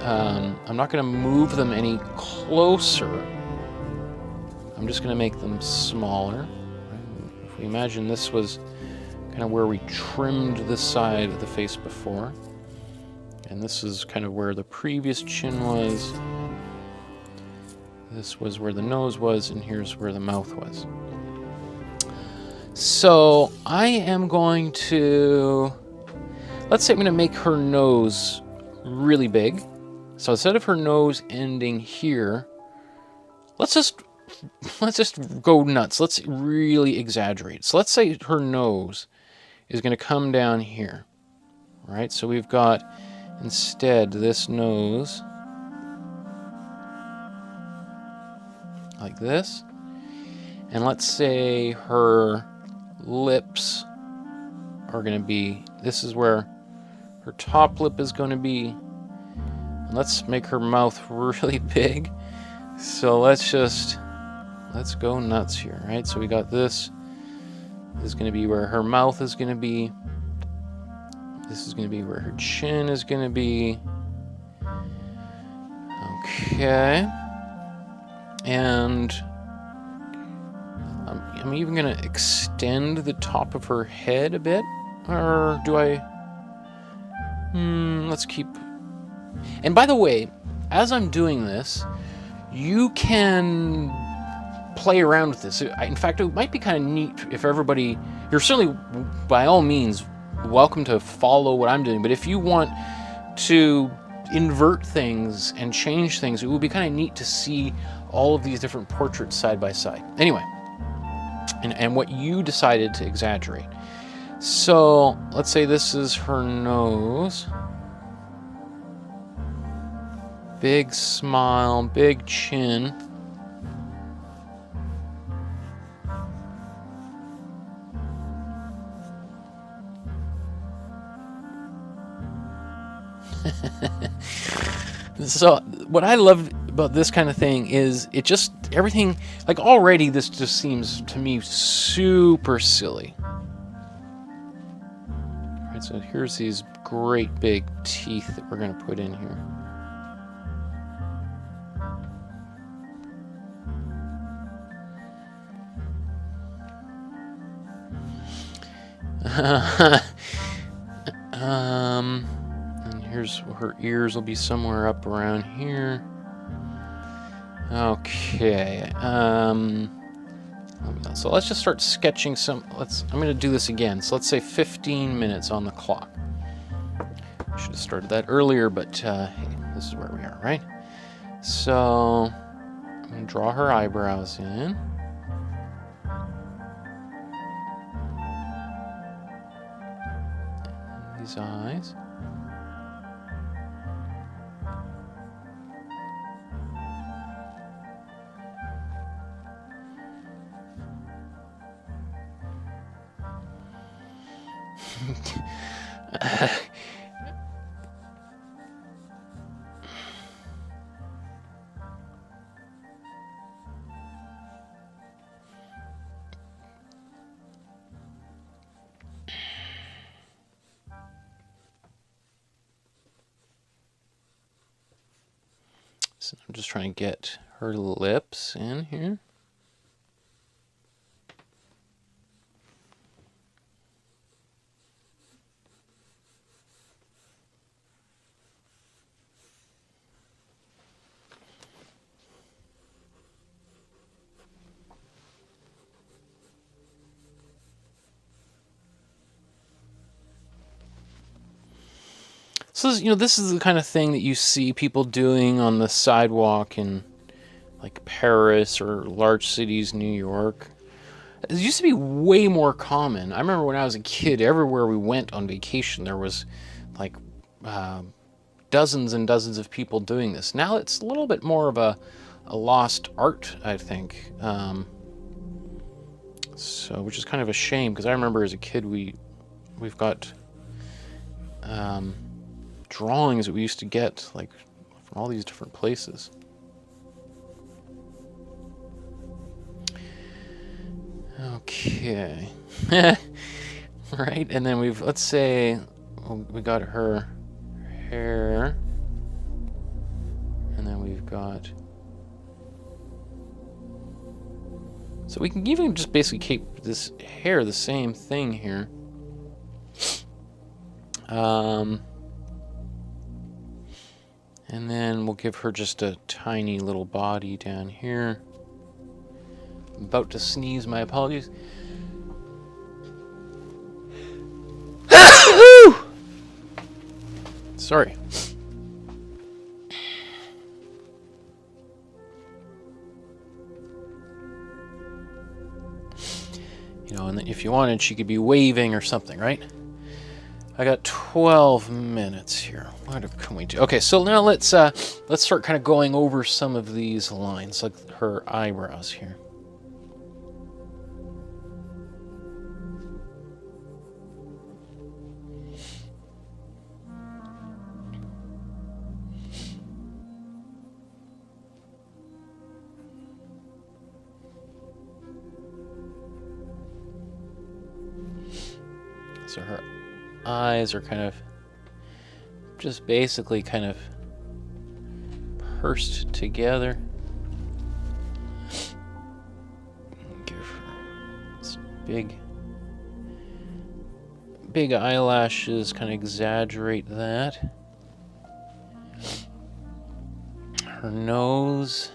[SPEAKER 1] I'm not going to move them any closer. I'm just going to make them smaller. Right? If we imagine this was kind of where we trimmed the side of the face before, and this is kind of where the previous chin was. This was where the nose was, and here's where the mouth was. So I am going to, let's say I'm going to make her nose really big. So instead of her nose ending here, let's just go nuts. Let's really exaggerate. So let's say her nose is going to come down here, right? So we've got instead this nose like this, and let's say her lips are going to be, this is where her top lip is going to be, and let's make her mouth really big. So let's go nuts here, right? So we got this is going to be where her mouth is going to be, this is going to be where her chin is going to be. Okay, and I'm even going to extend the top of her head a bit, or do I? Let's keep. And by the way, as I'm doing this, you can play around with this. In fact, it might be kind of neat if everybody, you're certainly by all means welcome to follow what I'm doing, but if you want to invert things and change things, it would be kind of neat to see all of these different portraits side by side. Anyway, and what you decided to exaggerate. So let's say this is her nose. Big smile, big chin. So what I love about this kind of thing is it just, everything, like already this just seems to me super silly. All right, so here's these great big teeth that we're going to put in here. And here's her ears will be somewhere up around here. Okay. Let me So let's just start sketching some. I'm going to do this again. So let's say 15 minutes on the clock. I should have started that earlier, but hey, this is where we are, right? So I'm going to draw her eyebrows in. These eyes. So I'm just trying to get her lips in here. So this is the kind of thing that you see people doing on the sidewalk in like Paris or large cities, New York. It used to be way more common. I remember when I was a kid, everywhere we went on vacation, there was like dozens and dozens of people doing this. Now it's a little bit more of a lost art, I think. So, which is kind of a shame, because I remember as a kid we've got drawings that we used to get like from all these different places. Okay. Right, and then let's say we got her hair, and then we've got, so we can even just basically keep this hair the same thing here. And then we'll give her just a tiny little body down here. I'm about to sneeze, my apologies. Sorry. And then if you wanted, she could be waving or something, right? I got 12 minutes here. What can we do? Okay, so now let's start kind of going over some of these lines, like her eyebrows here. So her eyes are kind of just basically kind of pursed together. Give her this big eyelashes, kind of exaggerate that. Her nose.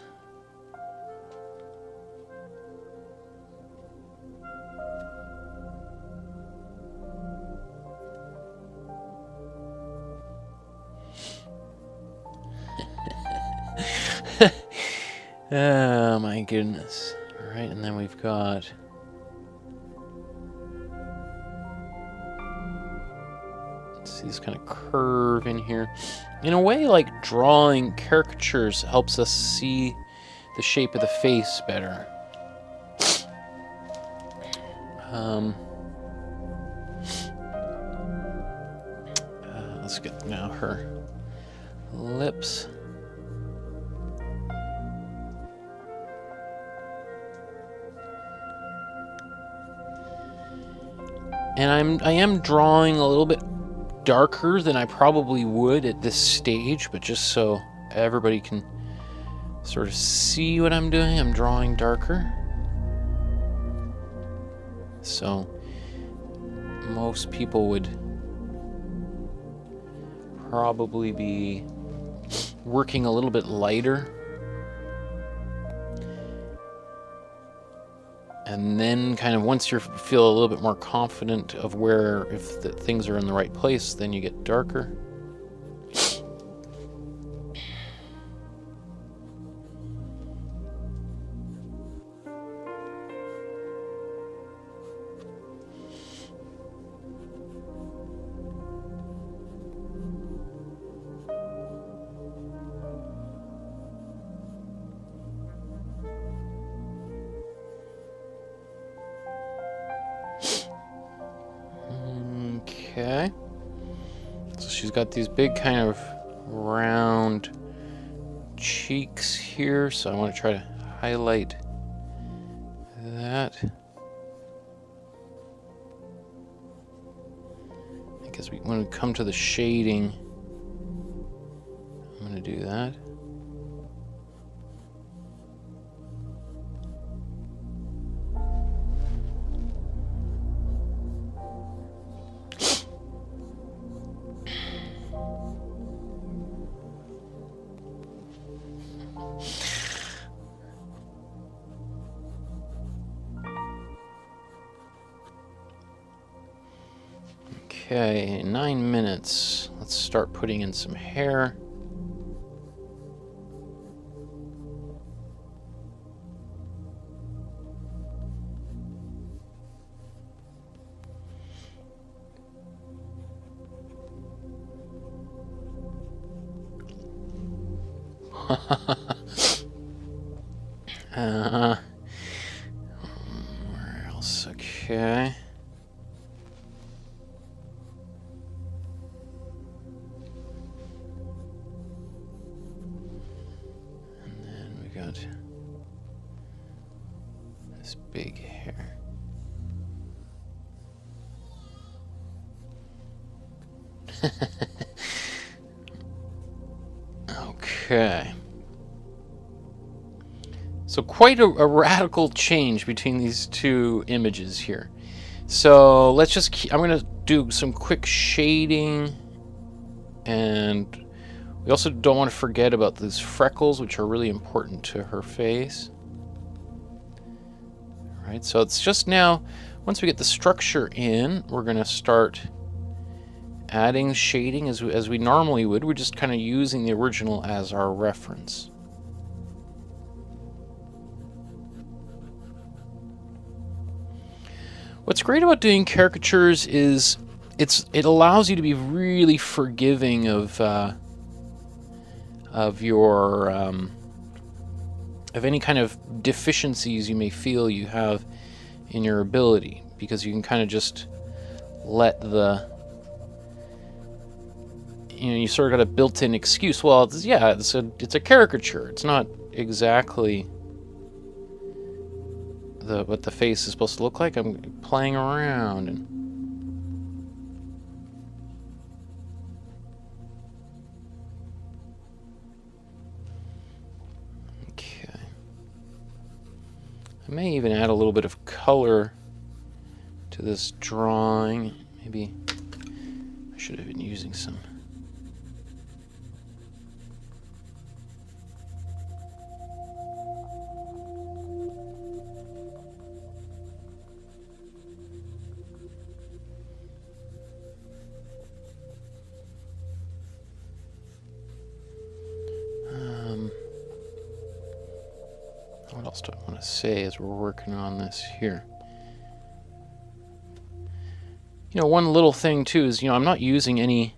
[SPEAKER 1] Oh my goodness. All right, and then we've got see this kind of curve in here. In a way, like drawing caricatures helps us see the shape of the face better. Let's get now her lips. And I am drawing a little bit darker than I probably would at this stage, but just so everybody can sort of see what I'm doing, I'm drawing darker. So most people would probably be working a little bit lighter. And then kind of once you feel a little bit more confident of where, if the things are in the right place, then you get darker. Okay, so she's got these big kind of round cheeks here, so I want to try to highlight that. I guess when we come to the shading, I'm going to do that. Okay, 9 minutes. Let's start putting in some hair. Where else? Okay. This big hair. Okay. So quite a radical change between these two images here. So let's just I'm going to do some quick shading, and we also don't want to forget about these freckles, which are really important to her face. All right, so it's just now, once we get the structure in, we're going to start adding shading as we normally would. We're just kind of using the original as our reference. What's great about doing caricatures is it allows you to be really forgiving of your of any kind of deficiencies you may feel you have in your ability, because you can kind of just let the, you know, you sort of got a built-in excuse. Well, it's a caricature. It's not exactly what the face is supposed to look like. I'm playing around and okay. I may even add a little bit of color to this drawing. Maybe I should have been using some. What else do I want to say as we're working on this here? You know, one little thing too is, you know, I'm not using any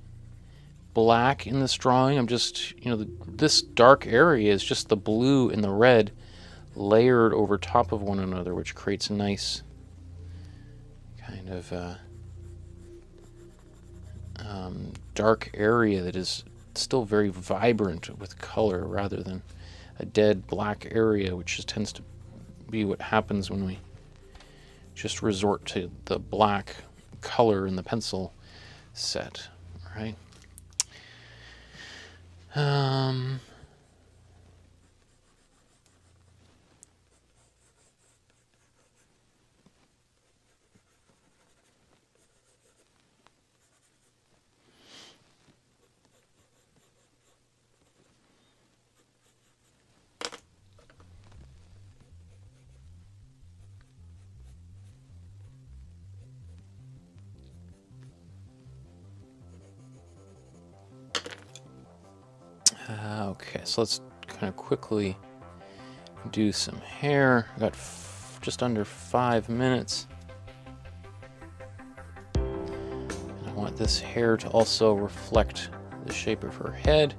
[SPEAKER 1] black in this drawing. I'm just, you know, this dark area is just the blue and the red layered over top of one another, which creates a nice kind of dark area that is still very vibrant with color, rather than a dead black area, which just tends to be what happens when we just resort to the black color in the pencil set, right? Okay, so let's kind of quickly do some hair. I got just under 5 minutes. And I want this hair to also reflect the shape of her head.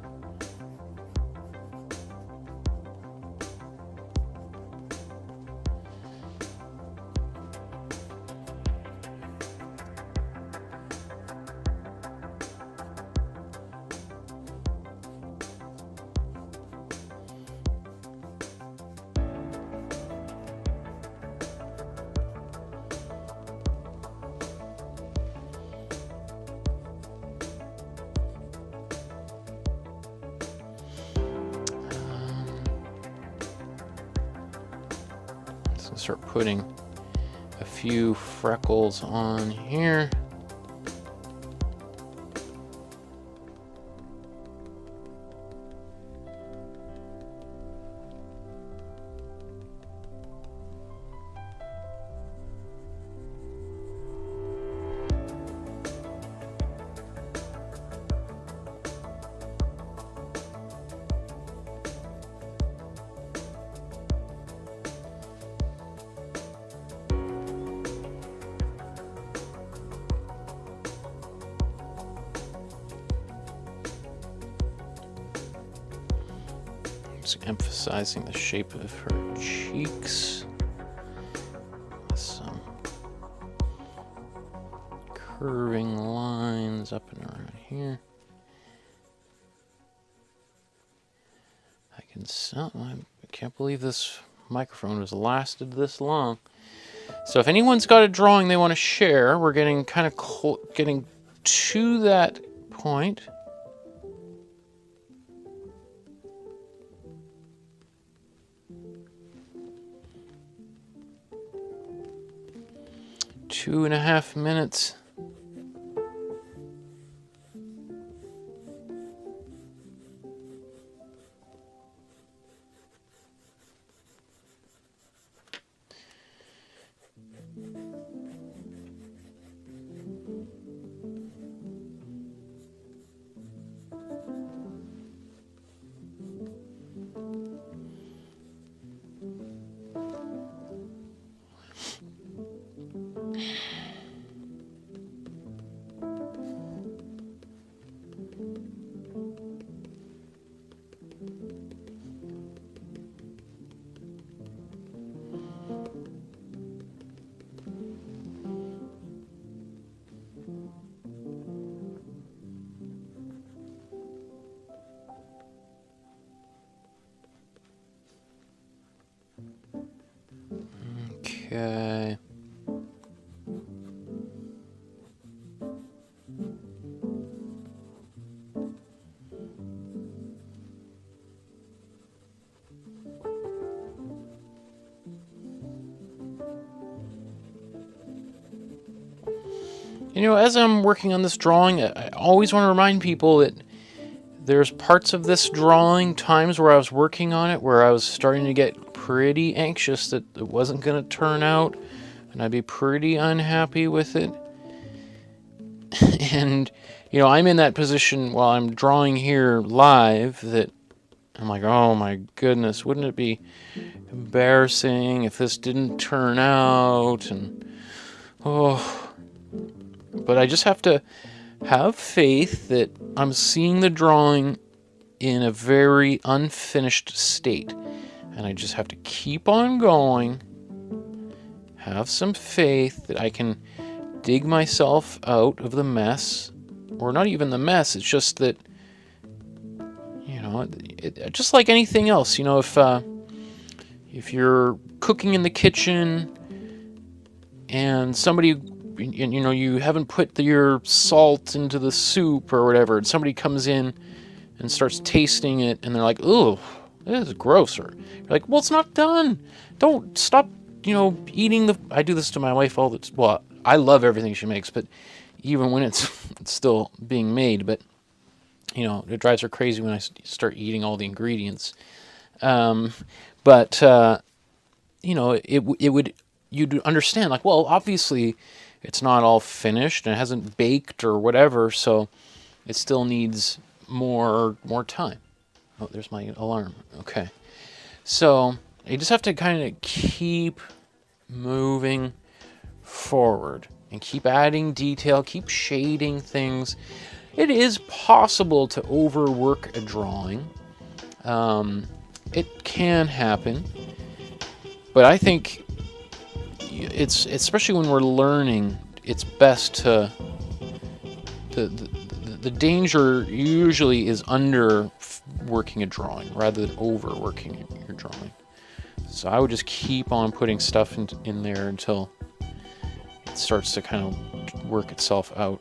[SPEAKER 1] Start putting a few freckles on here. Emphasizing the shape of her cheeks. Some curving lines up and around here. I can't believe this microphone has lasted this long. So if anyone's got a drawing they want to share, we're getting kind of getting to that point. Two and a half minutes. Okay. You know, as I'm working on this drawing, I always want to remind people that there's parts of this drawing, times where I was working on it, where I was starting to get pretty anxious that it wasn't going to turn out, and I'd be pretty unhappy with it. And, you know, I'm in that position while I'm drawing here live that I'm like, oh my goodness, wouldn't it be embarrassing if this didn't turn out? And, oh... But I just have to have faith that I'm seeing the drawing in a very unfinished state. And I just have to keep on going, have some faith that I can dig myself out of the mess. Or not even the mess, it's just that, you know, just like anything else, you know, if you're cooking in the kitchen and somebody... you know, you haven't put your salt into the soup or whatever, and somebody comes in and starts tasting it, and they're like, "Ooh, this is gross." Or you're like, "Well, it's not done. Don't stop, you know, eating the." I do this to my wife all the time. Well, I love everything she makes, but even when it's still being made, but you know, it drives her crazy when I start eating all the ingredients. But you know, you'd understand, like, well, obviously it's not all finished and it hasn't baked or whatever, so it still needs more time. Oh, there's my alarm. Okay. So you just have to kind of keep moving forward and keep adding detail, keep shading things. It is possible to overwork a drawing. It can happen, but I think it's, especially when we're learning, it's best to, the danger usually is underworking a drawing rather than overworking your drawing. So I would just keep on putting stuff in there until it starts to kind of work itself out.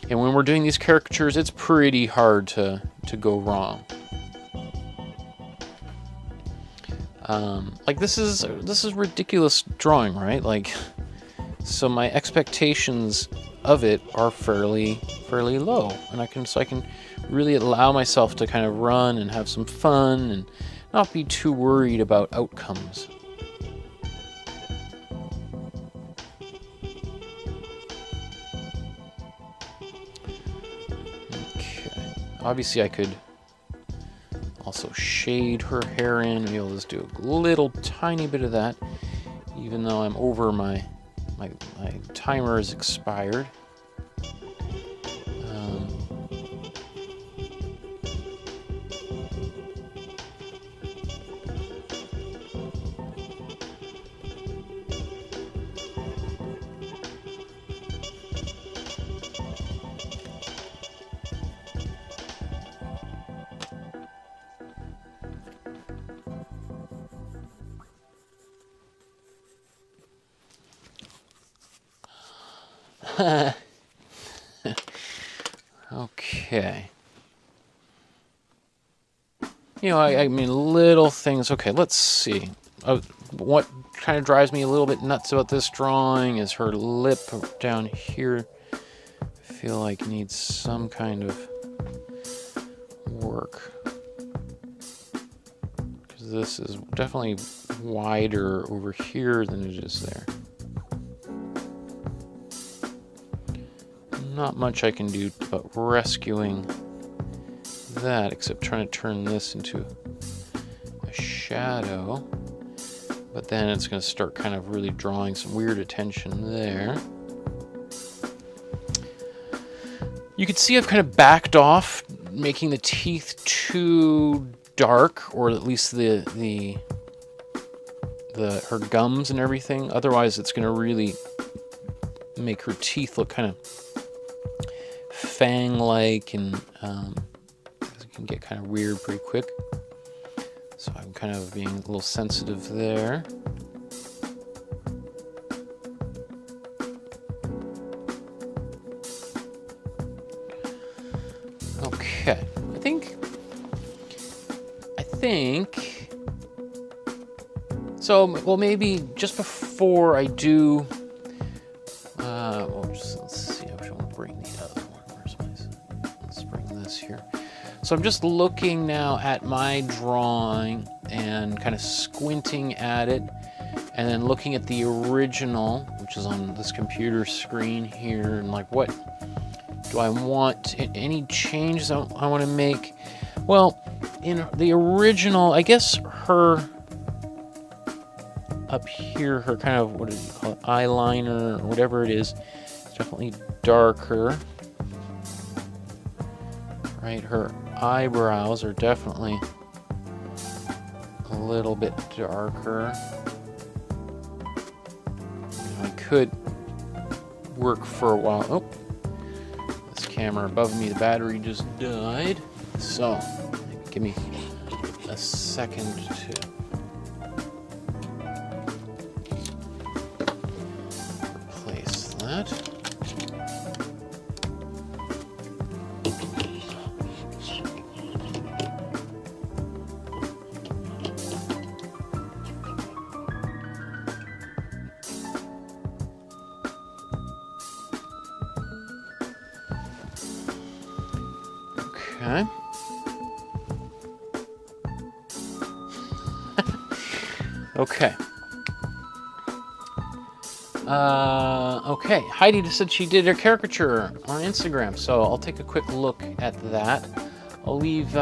[SPEAKER 1] And when we're doing these caricatures, it's pretty hard to go wrong. Like this is ridiculous drawing, right? Like, so my expectations of it are fairly low, and I can really allow myself to kind of run and have some fun and not be too worried about outcomes. Okay, obviously I could also shade her hair in. Maybe I'll just do a little tiny bit of that, even though I'm over my timer is expired. Okay. You know, I mean, little things. Okay, let's see. What kind of drives me a little bit nuts about this drawing is her lip down here. I feel like needs some kind of work. Because this is definitely wider over here than it is there. Not much I can do about rescuing that, except trying to turn this into a shadow. But then it's going to start kind of really drawing some weird attention there. You can see I've kind of backed off, making the teeth too dark, or at least her gums and everything. Otherwise, it's going to really make her teeth look kind of fang-like, and it can get kind of weird pretty quick. So I'm kind of being a little sensitive there. Okay, I think so. Well, maybe just before I do, let's see. I want to bring the other one. Let's bring this here. So I'm just looking now at my drawing and kind of squinting at it, and then looking at the original, which is on this computer screen here, and like, what do I want? Any changes I want to make? Well, in the original, I guess her up here, her kind of, what do you call it, eyeliner or whatever it is definitely darker. Right, her eyebrows are definitely a little bit darker. I could work for a while. Oh, this camera above me, the battery just died. So, give me a second to replace that. Okay. Okay. Okay. Heidi just said she did her caricature on Instagram, so I'll take a quick look at that. I'll leave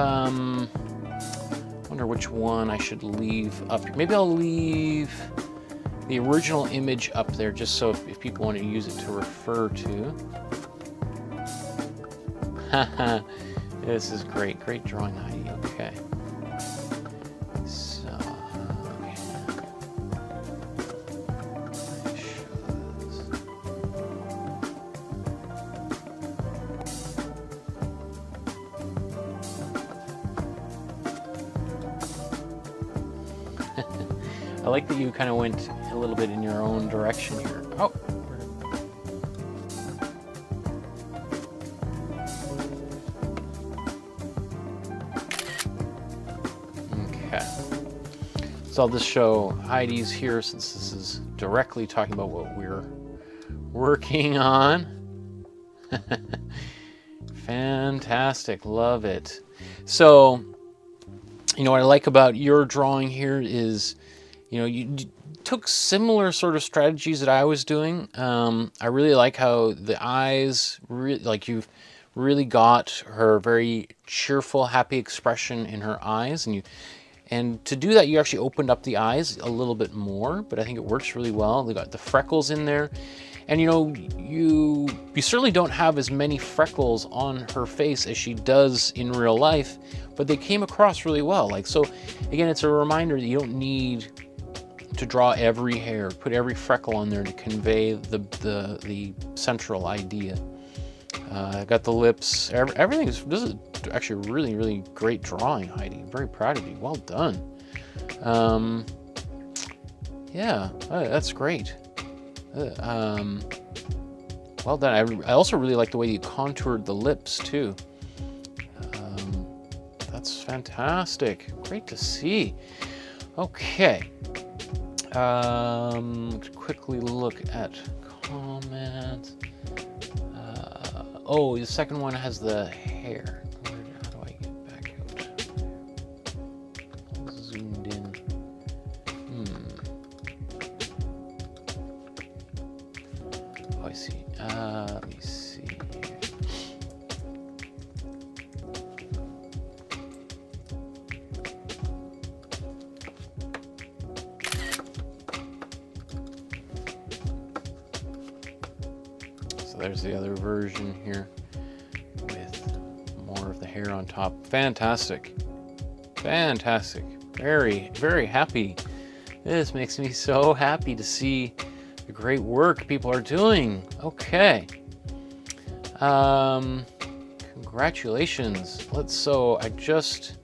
[SPEAKER 1] wonder which one I should leave up. Maybe I'll leave the original image up there just so if people want to use it to refer to. Haha, this is great. Great drawing, Heidi. Okay. So, okay. I like that you kind of went a little bit in your own direction here. Oh. Okay. So I'll just show Heidi's here since this is directly talking about what we're working on. Fantastic. Love it. So, you know, what I like about your drawing here is, you know, you took similar sort of strategies that I was doing. I really like how the eyes, like you've really got her very cheerful, happy expression in her eyes, and to do that, you actually opened up the eyes a little bit more, but I think it works really well. They got the freckles in there, and you know, you certainly don't have as many freckles on her face as she does in real life, but they came across really well. Like, so again, it's a reminder that you don't need to draw every hair, put every freckle on there to convey the central idea. I got the lips, everything this is actually a really, really great drawing, Heidi. I'm very proud of you. Well done. Yeah, that's great. Well done. I also really like the way you contoured the lips too. That's fantastic. Great to see. Okay. Quickly look at comments. Oh, the second one has the hair. How do I get back out? Zoomed in. Oh, I see. Let me see here. So there's the other version here with more of the hair on top. Fantastic. Fantastic. Very, very happy. This makes me so happy to see the great work people are doing. Okay. Congratulations. So I just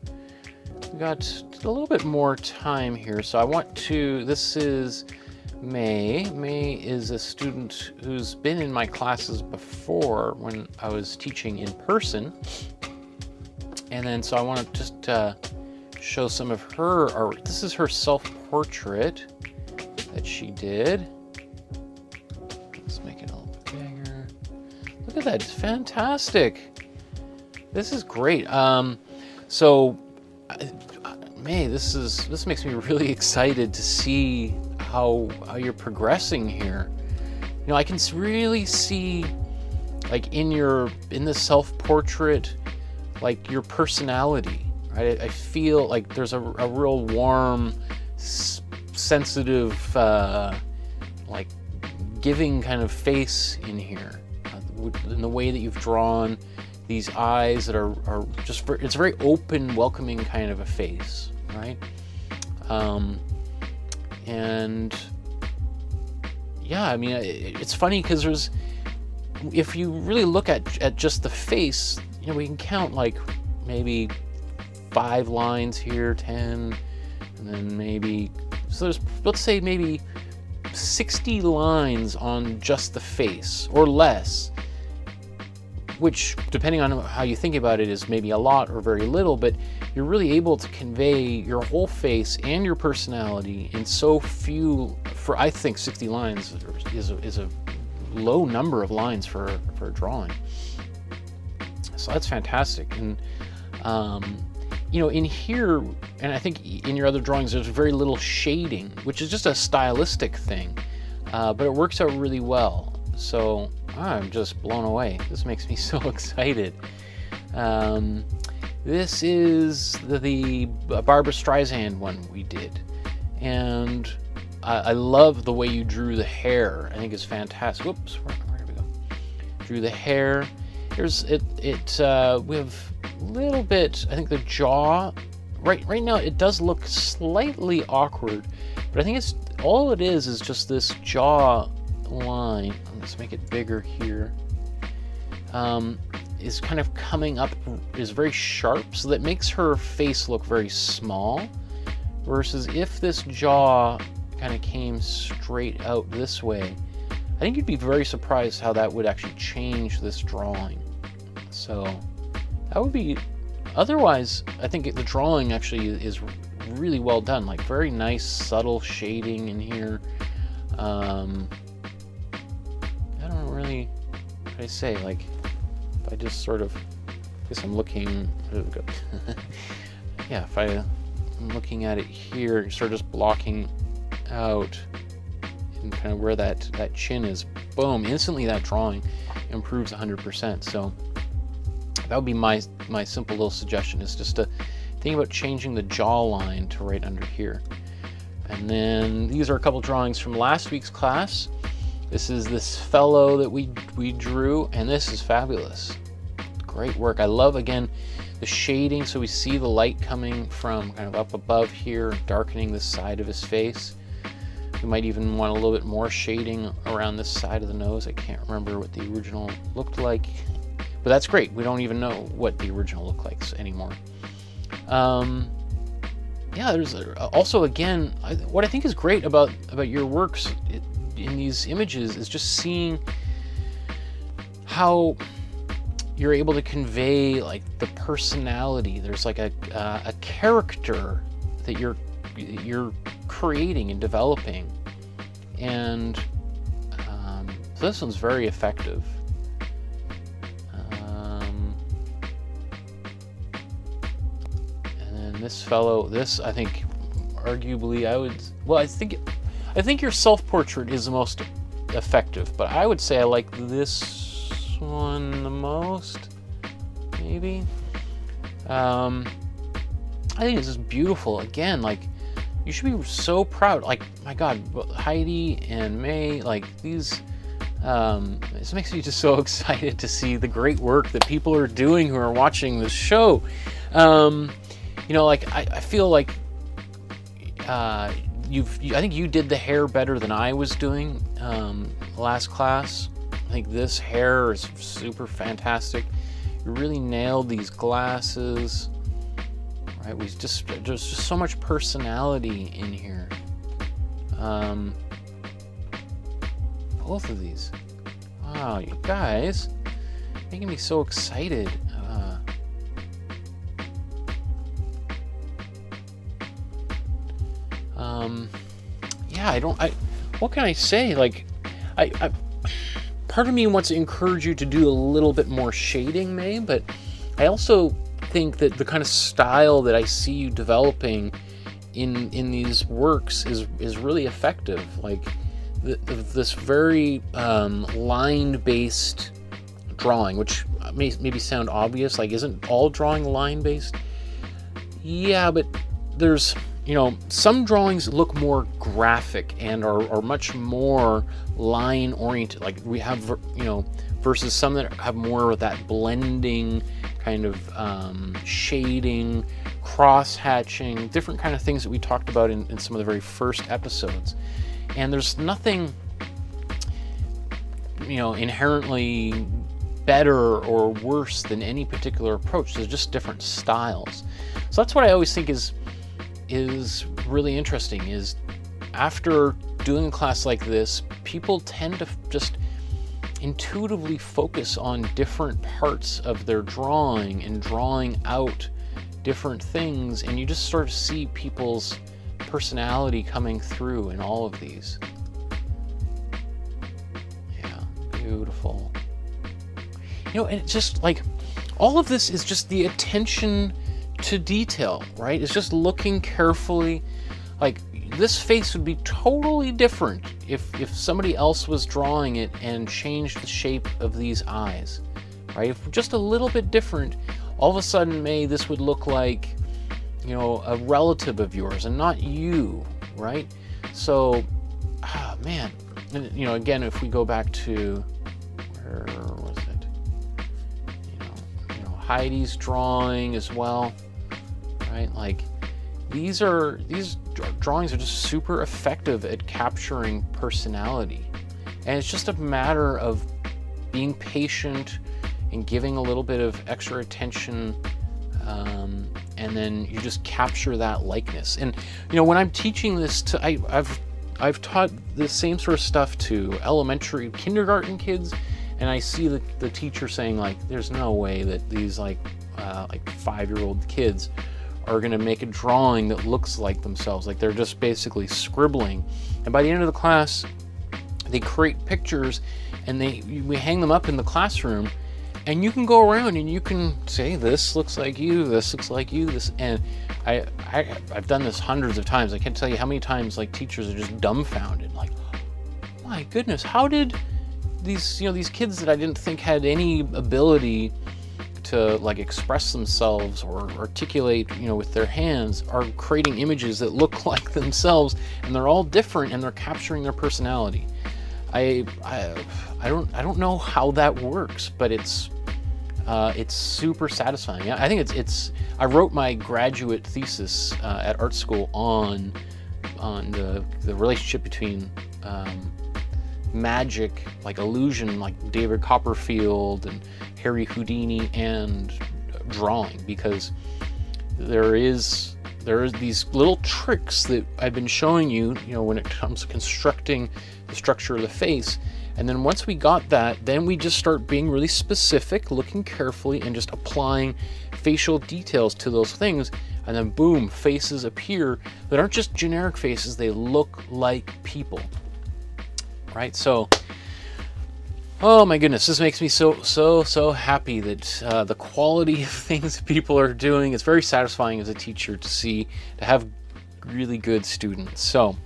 [SPEAKER 1] got a little bit more time here. So I want to, this is May. May is a student who's been in my classes before when I was teaching in person. And then, so I want to just show some of her art. This is her self-portrait that she did. Let's make it a little bit bigger. Look at that, it's fantastic. This is great. So, May, this makes me really excited to see how you're progressing here. You know, I can really see, like in the self-portrait, like your personality, right? I feel like there's a real warm, sensitive, like giving kind of face in here, in the way that you've drawn these eyes that are just, it's a very open, welcoming kind of a face, right? And yeah, I mean, it's funny because if you really look at just the face, you know, we can count like maybe 5 lines here, 10, and then maybe, so there's, let's say maybe 60 lines on just the face or less, which depending on how you think about it is maybe a lot or very little, but you're really able to convey your whole face and your personality in so few, for I think 60 lines is a low number of lines for a drawing. So that's fantastic. And you know, in here, and I think in your other drawings, there's very little shading, which is just a stylistic thing, but it works out really well. So I'm just blown away. This makes me so excited. This is the Barbra Streisand one we did, and I love the way you drew the hair. I think it's fantastic. Whoops, where did we go? Drew the hair. Here's it. We have a little bit. I think the jaw. Right now, it does look slightly awkward, but I think it's all it is just this jaw line. Let's make it bigger here. Is kind of coming up, is very sharp, so that makes her face look very small, versus if this jaw kind of came straight out this way, I think you'd be very surprised how that would actually change this drawing. So that would be, otherwise I think the drawing actually is really well done, like very nice subtle shading in here. I don't really, what do I say, like, I just sort of, I guess I'm looking, yeah, if I'm looking at it here, sort of just blocking out and kind of where that chin is, boom, instantly that drawing improves 100%. So that would be my simple little suggestion, is just to think about changing the jawline to right under here. And then these are a couple drawings from last week's class. This is this fellow that we drew, and this is fabulous. Great work. I love, again, the shading, so we see the light coming from kind of up above here, darkening this side of his face. We might even want a little bit more shading around this side of the nose. I can't remember what the original looked like, but that's great. We don't even know what the original looked like anymore. Yeah, there's also, again, what I think is great about your works in these images is just seeing how you're able to convey like the personality. There's like a character that you're creating and developing, and so this one's very effective. And then this fellow, this I think arguably I think your self-portrait is the most effective, but I would say I like this one the most, maybe. I think this is beautiful. Again, like, you should be so proud. Like, my God, Heidi and May, like, these, this makes me just so excited to see the great work that people are doing who are watching this show. You know, like, I feel like, I think you did the hair better than I was doing last class. I think this hair is super fantastic. You really nailed these glasses. Right, there's just so much personality in here. Both of these. Wow, you guys, making me so excited. Yeah, what can I say? Like, part of me wants to encourage you to do a little bit more shading, May, but I also think that the kind of style that I see you developing in these works is really effective. Like, this very line-based drawing, which may maybe sound obvious, like, isn't all drawing line-based? Yeah, but there's, you know, some drawings look more graphic and are much more line oriented, like we have, you know, versus some that have more of that blending kind of shading, cross hatching, different kind of things that we talked about in some of the very first episodes. And there's nothing, you know, inherently better or worse than any particular approach. There's just different styles. So that's what I always think is really interesting, is after doing a class like this, people tend to just intuitively focus on different parts of their drawing and drawing out different things, and you just sort of see people's personality coming through in all of these. Yeah, beautiful. You know, and it's just like, all of this is just the attention to detail, right? It's just looking carefully. Like, this face would be totally different if somebody else was drawing it and changed the shape of these eyes, right? If just a little bit different, all of a sudden, this would look like, you know, a relative of yours and not you, right? So, man, and, you know, again, if we go back to, where was it? You know, Heidi's drawing as well, right? Like, these drawings are just super effective at capturing personality. And it's just a matter of being patient and giving a little bit of extra attention, and then you just capture that likeness. And you know, when I'm teaching this to, I've taught the same sort of stuff to elementary, kindergarten kids, and I see the teacher saying, like, there's no way that these like 5-year-old kids are going to make a drawing that looks like themselves. Like, they're just basically scribbling. And by the end of the class, they create pictures and we hang them up in the classroom, and you can go around and you can say, this looks like you, this looks like you, this. And I've done this hundreds of times. I can't tell you how many times like teachers are just dumbfounded, like, my goodness, how did these, you know, these kids that I didn't think had any ability to like express themselves or articulate, you know, with their hands, are creating images that look like themselves, and they're all different and they're capturing their personality. I don't know how that works, but it's super satisfying. I think I wrote my graduate thesis at art school on the relationship between magic, like illusion, like David Copperfield and Harry Houdini, and drawing, because there is these little tricks that I've been showing you, you know, when it comes to constructing the structure of the face. And then once we got that, then we just start being really specific, looking carefully, and just applying facial details to those things. And then boom, faces appear that aren't just generic faces, they look like people, right? So, oh my goodness, this makes me so happy that the quality of things people are doing. It's very satisfying as a teacher to see, to have really good students. So,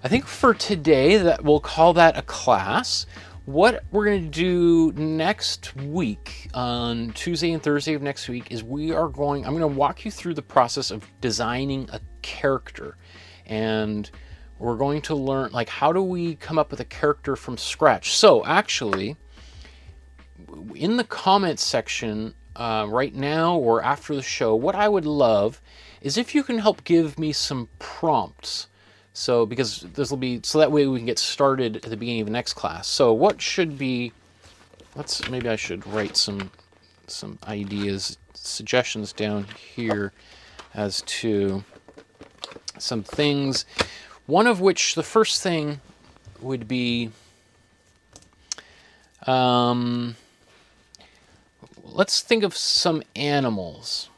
[SPEAKER 1] I think for today that we'll call that a class. What we're going to do next week, on Tuesday and Thursday of next week, is I'm going to walk you through the process of designing a character. And we're going to learn, like, how do we come up with a character from scratch? So actually, in the comments section right now or after the show, what I would love is if you can help give me some prompts. So, because this will be, so that way we can get started at the beginning of the next class. So what should be, maybe I should write some ideas, suggestions down here as to some things. One of which, the first thing would be, let's think of some animals.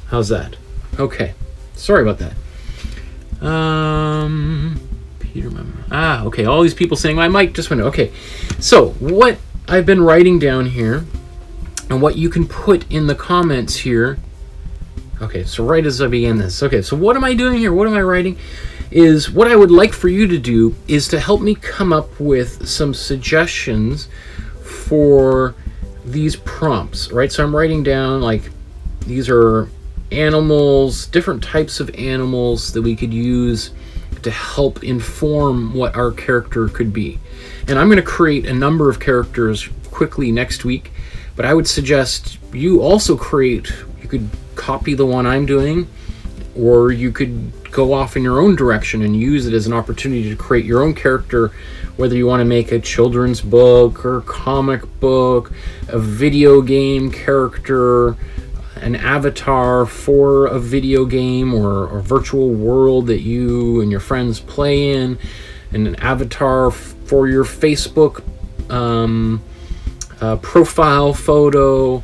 [SPEAKER 1] How's that? Okay. Sorry about that. Peter, okay. All these people saying my mic just went out. Okay. So what I've been writing down here, and what you can put in the comments here. Okay. So right as I begin this. Okay. So what am I doing here? What am I writing? Is what I would like for you to do is to help me come up with some suggestions for these prompts, right? So I'm writing down, like, these are animals, different types of animals that we could use to help inform what our character could be. And I'm going to create a number of characters quickly next week, but I would suggest you also create, you could copy the one I'm doing, or you could go off in your own direction and use it as an opportunity to create your own character, whether you want to make a children's book or comic book, a video game character, an avatar for a video game or a virtual world that you and your friends play in, and an avatar for your Facebook profile photo.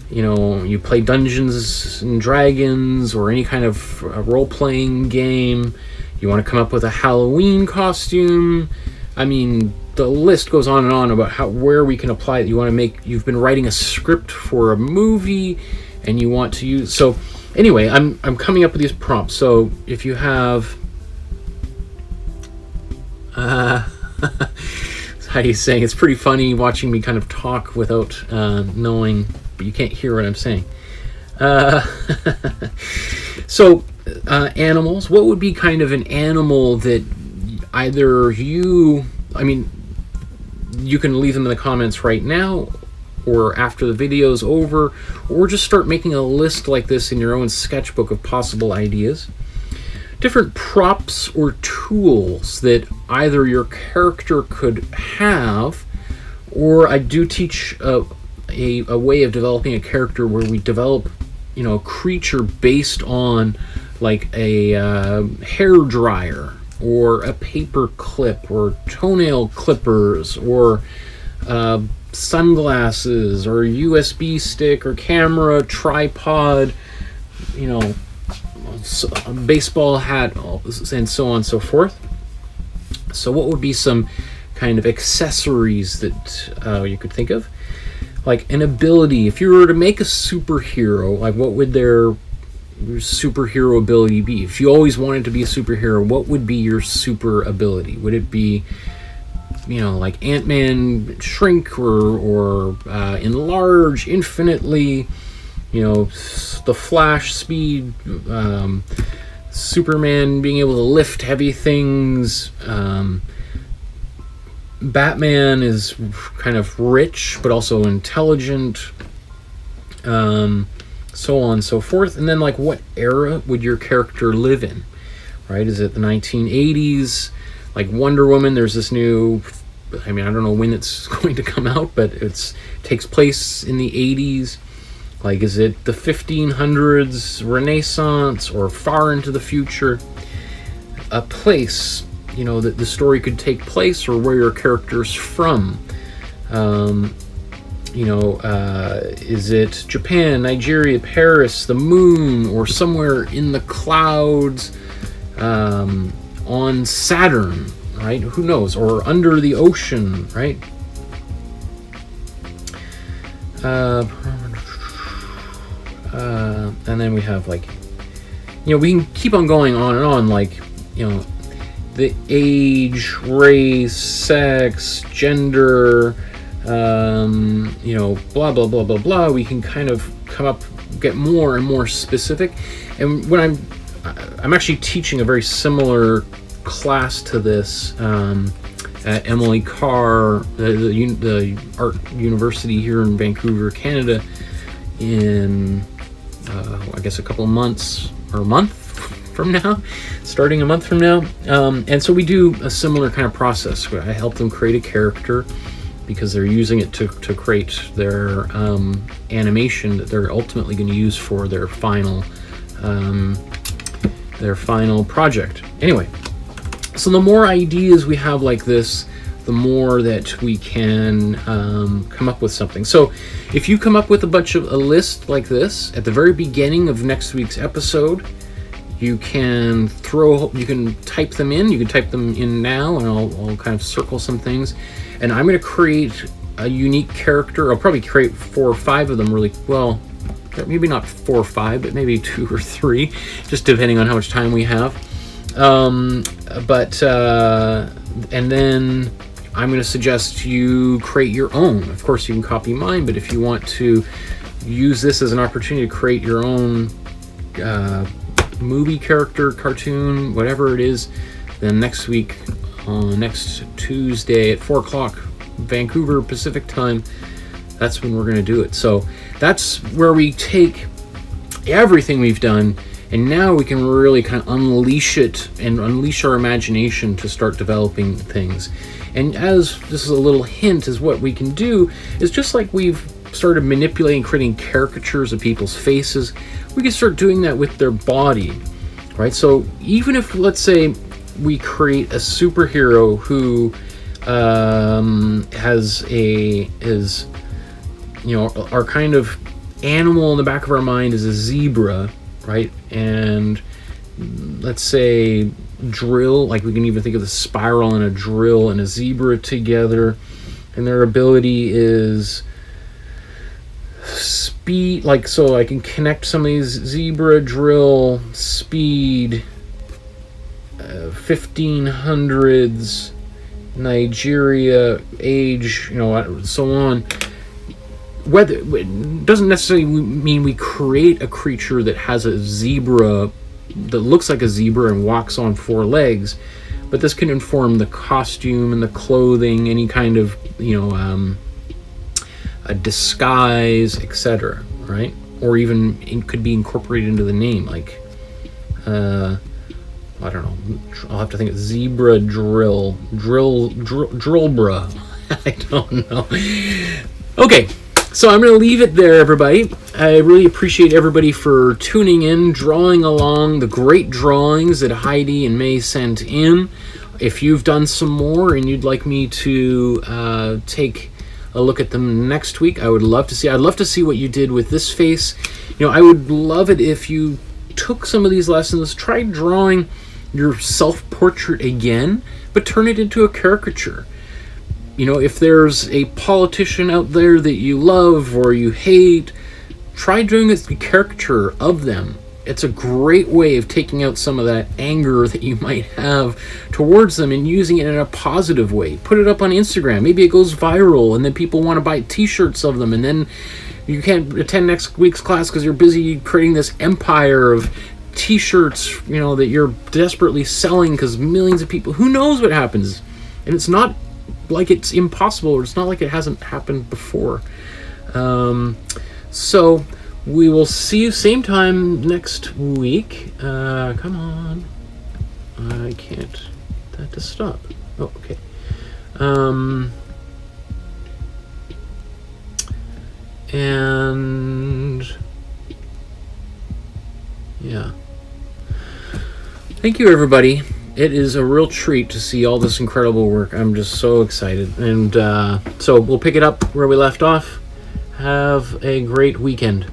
[SPEAKER 1] You know, you play Dungeons and Dragons or any kind of role-playing game. You want to come up with a Halloween costume. I mean, the list goes on and on about where we can apply it. You want to make, you've been writing a script for a movie and you want to use, so anyway, I'm coming up with these prompts. So if you have how he's saying, it's pretty funny watching me kind of talk without knowing, but you can't hear what I'm saying. So animals, what would be kind of an animal that either you, I mean, you can leave them in the comments right now or after the video's over, or just start making a list like this in your own sketchbook of possible ideas. Different props or tools that either your character could have, or I do teach a way of developing a character where we develop, you know, a creature based on like a hair dryer or a paper clip or toenail clippers or sunglasses or a USB stick or camera, tripod, you know, a baseball hat, and so on and so forth. So what would be some kind of accessories that you could think of? Like an ability. If you were to make a superhero, like what would their superhero ability be? If you always wanted to be a superhero, what would be your super ability? Would it be, you know, like Ant-Man shrink or enlarge infinitely? You know, the Flash speed, Superman being able to lift heavy things. Batman is kind of rich but also intelligent, so on and so forth. And then, like, what era would your character live in, right? Is it the 1980s? Like Wonder Woman, there's this new, I mean, I don't know when it's going to come out, but it takes place in the 80s. Like, is it the 1500s, Renaissance, or far into the future? A place, you know, that the story could take place, or where your character's from. You know, is it Japan, Nigeria, Paris, the moon, or somewhere in the clouds, on Saturn, right? Who knows? Or under the ocean, right? And then we have, like, you know, we can keep on going on and on, like, you know, the age, race, sex, gender, you know, blah, blah, blah, blah, blah. We can kind of get more and more specific. And when I'm actually teaching a very similar class to this at Emily Carr, the art university here in Vancouver, Canada, in I guess a couple of months, or a month from now, starting a month from now. And so we do a similar kind of process where I help them create a character, because they're using it to create their animation that they're ultimately going to use for their final project. Anyway, so the more ideas we have like this, the more that we can come up with something. So if you come up with a list like this at the very beginning of next week's episode, you can type them in. You can type them in now, and I'll kind of circle some things. And I'm going to create a unique character. I'll probably create 4 or 5 of them really well. Maybe not 4 or 5, but maybe 2 or 3, just depending on how much time we have. And then I'm going to suggest you create your own. Of course, you can copy mine, but if you want to use this as an opportunity to create your own movie character, cartoon, whatever it is, then next week, next Tuesday at 4 o'clock Vancouver Pacific time, that's when we're going to do it. So that's where we take everything we've done, and now we can really kind of unleash it and unleash our imagination to start developing things. And as this is a little hint, is what we can do is, just like we've started manipulating, creating caricatures of people's faces, we can start doing that with their body, right? So even if, let's say, we create a superhero who our kind of animal in the back of our mind is a zebra, right? And let's say drill, like we can even think of the spiral and a drill and a zebra together, and their ability is speed, like, so I can connect some of these: zebra, drill, speed, 1500s, Nigeria, age, so on. Whether it doesn't necessarily mean we create a creature that has a zebra, that looks like a zebra and walks on 4 legs, but this can inform the costume and the clothing, any kind of a disguise, etc., right? Or even it could be incorporated into the name, like I don't know, I'll have to think of zebra drill bra. I don't know. Okay, so I'm going to leave it there, everybody. I really appreciate everybody for tuning in, drawing along the great drawings that Heidi and May sent in. If you've done some more and you'd like me to take a look at them next week, I would love to see. I'd love to see what you did with this face. I would love it if you took some of these lessons, tried drawing your self-portrait again, but turn it into a caricature. If there's a politician out there that you love or you hate, try doing a caricature of them. It's a great way of taking out some of that anger that you might have towards them and using it in a positive way. Put it up on Instagram. Maybe it goes viral, and then people want to buy t-shirts of them, and then you can't attend next week's class because you're busy creating this empire of t-shirts, that you're desperately selling because millions of people, who knows what happens. And it's not like it's impossible, or it's not like it hasn't happened before. So we will see you same time next week. Come on, I can't get that to stop. Oh, okay. And yeah, thank you, everybody. It is a real treat to see all this incredible work. I'm just so excited. And so we'll pick it up where we left off. Have a great weekend.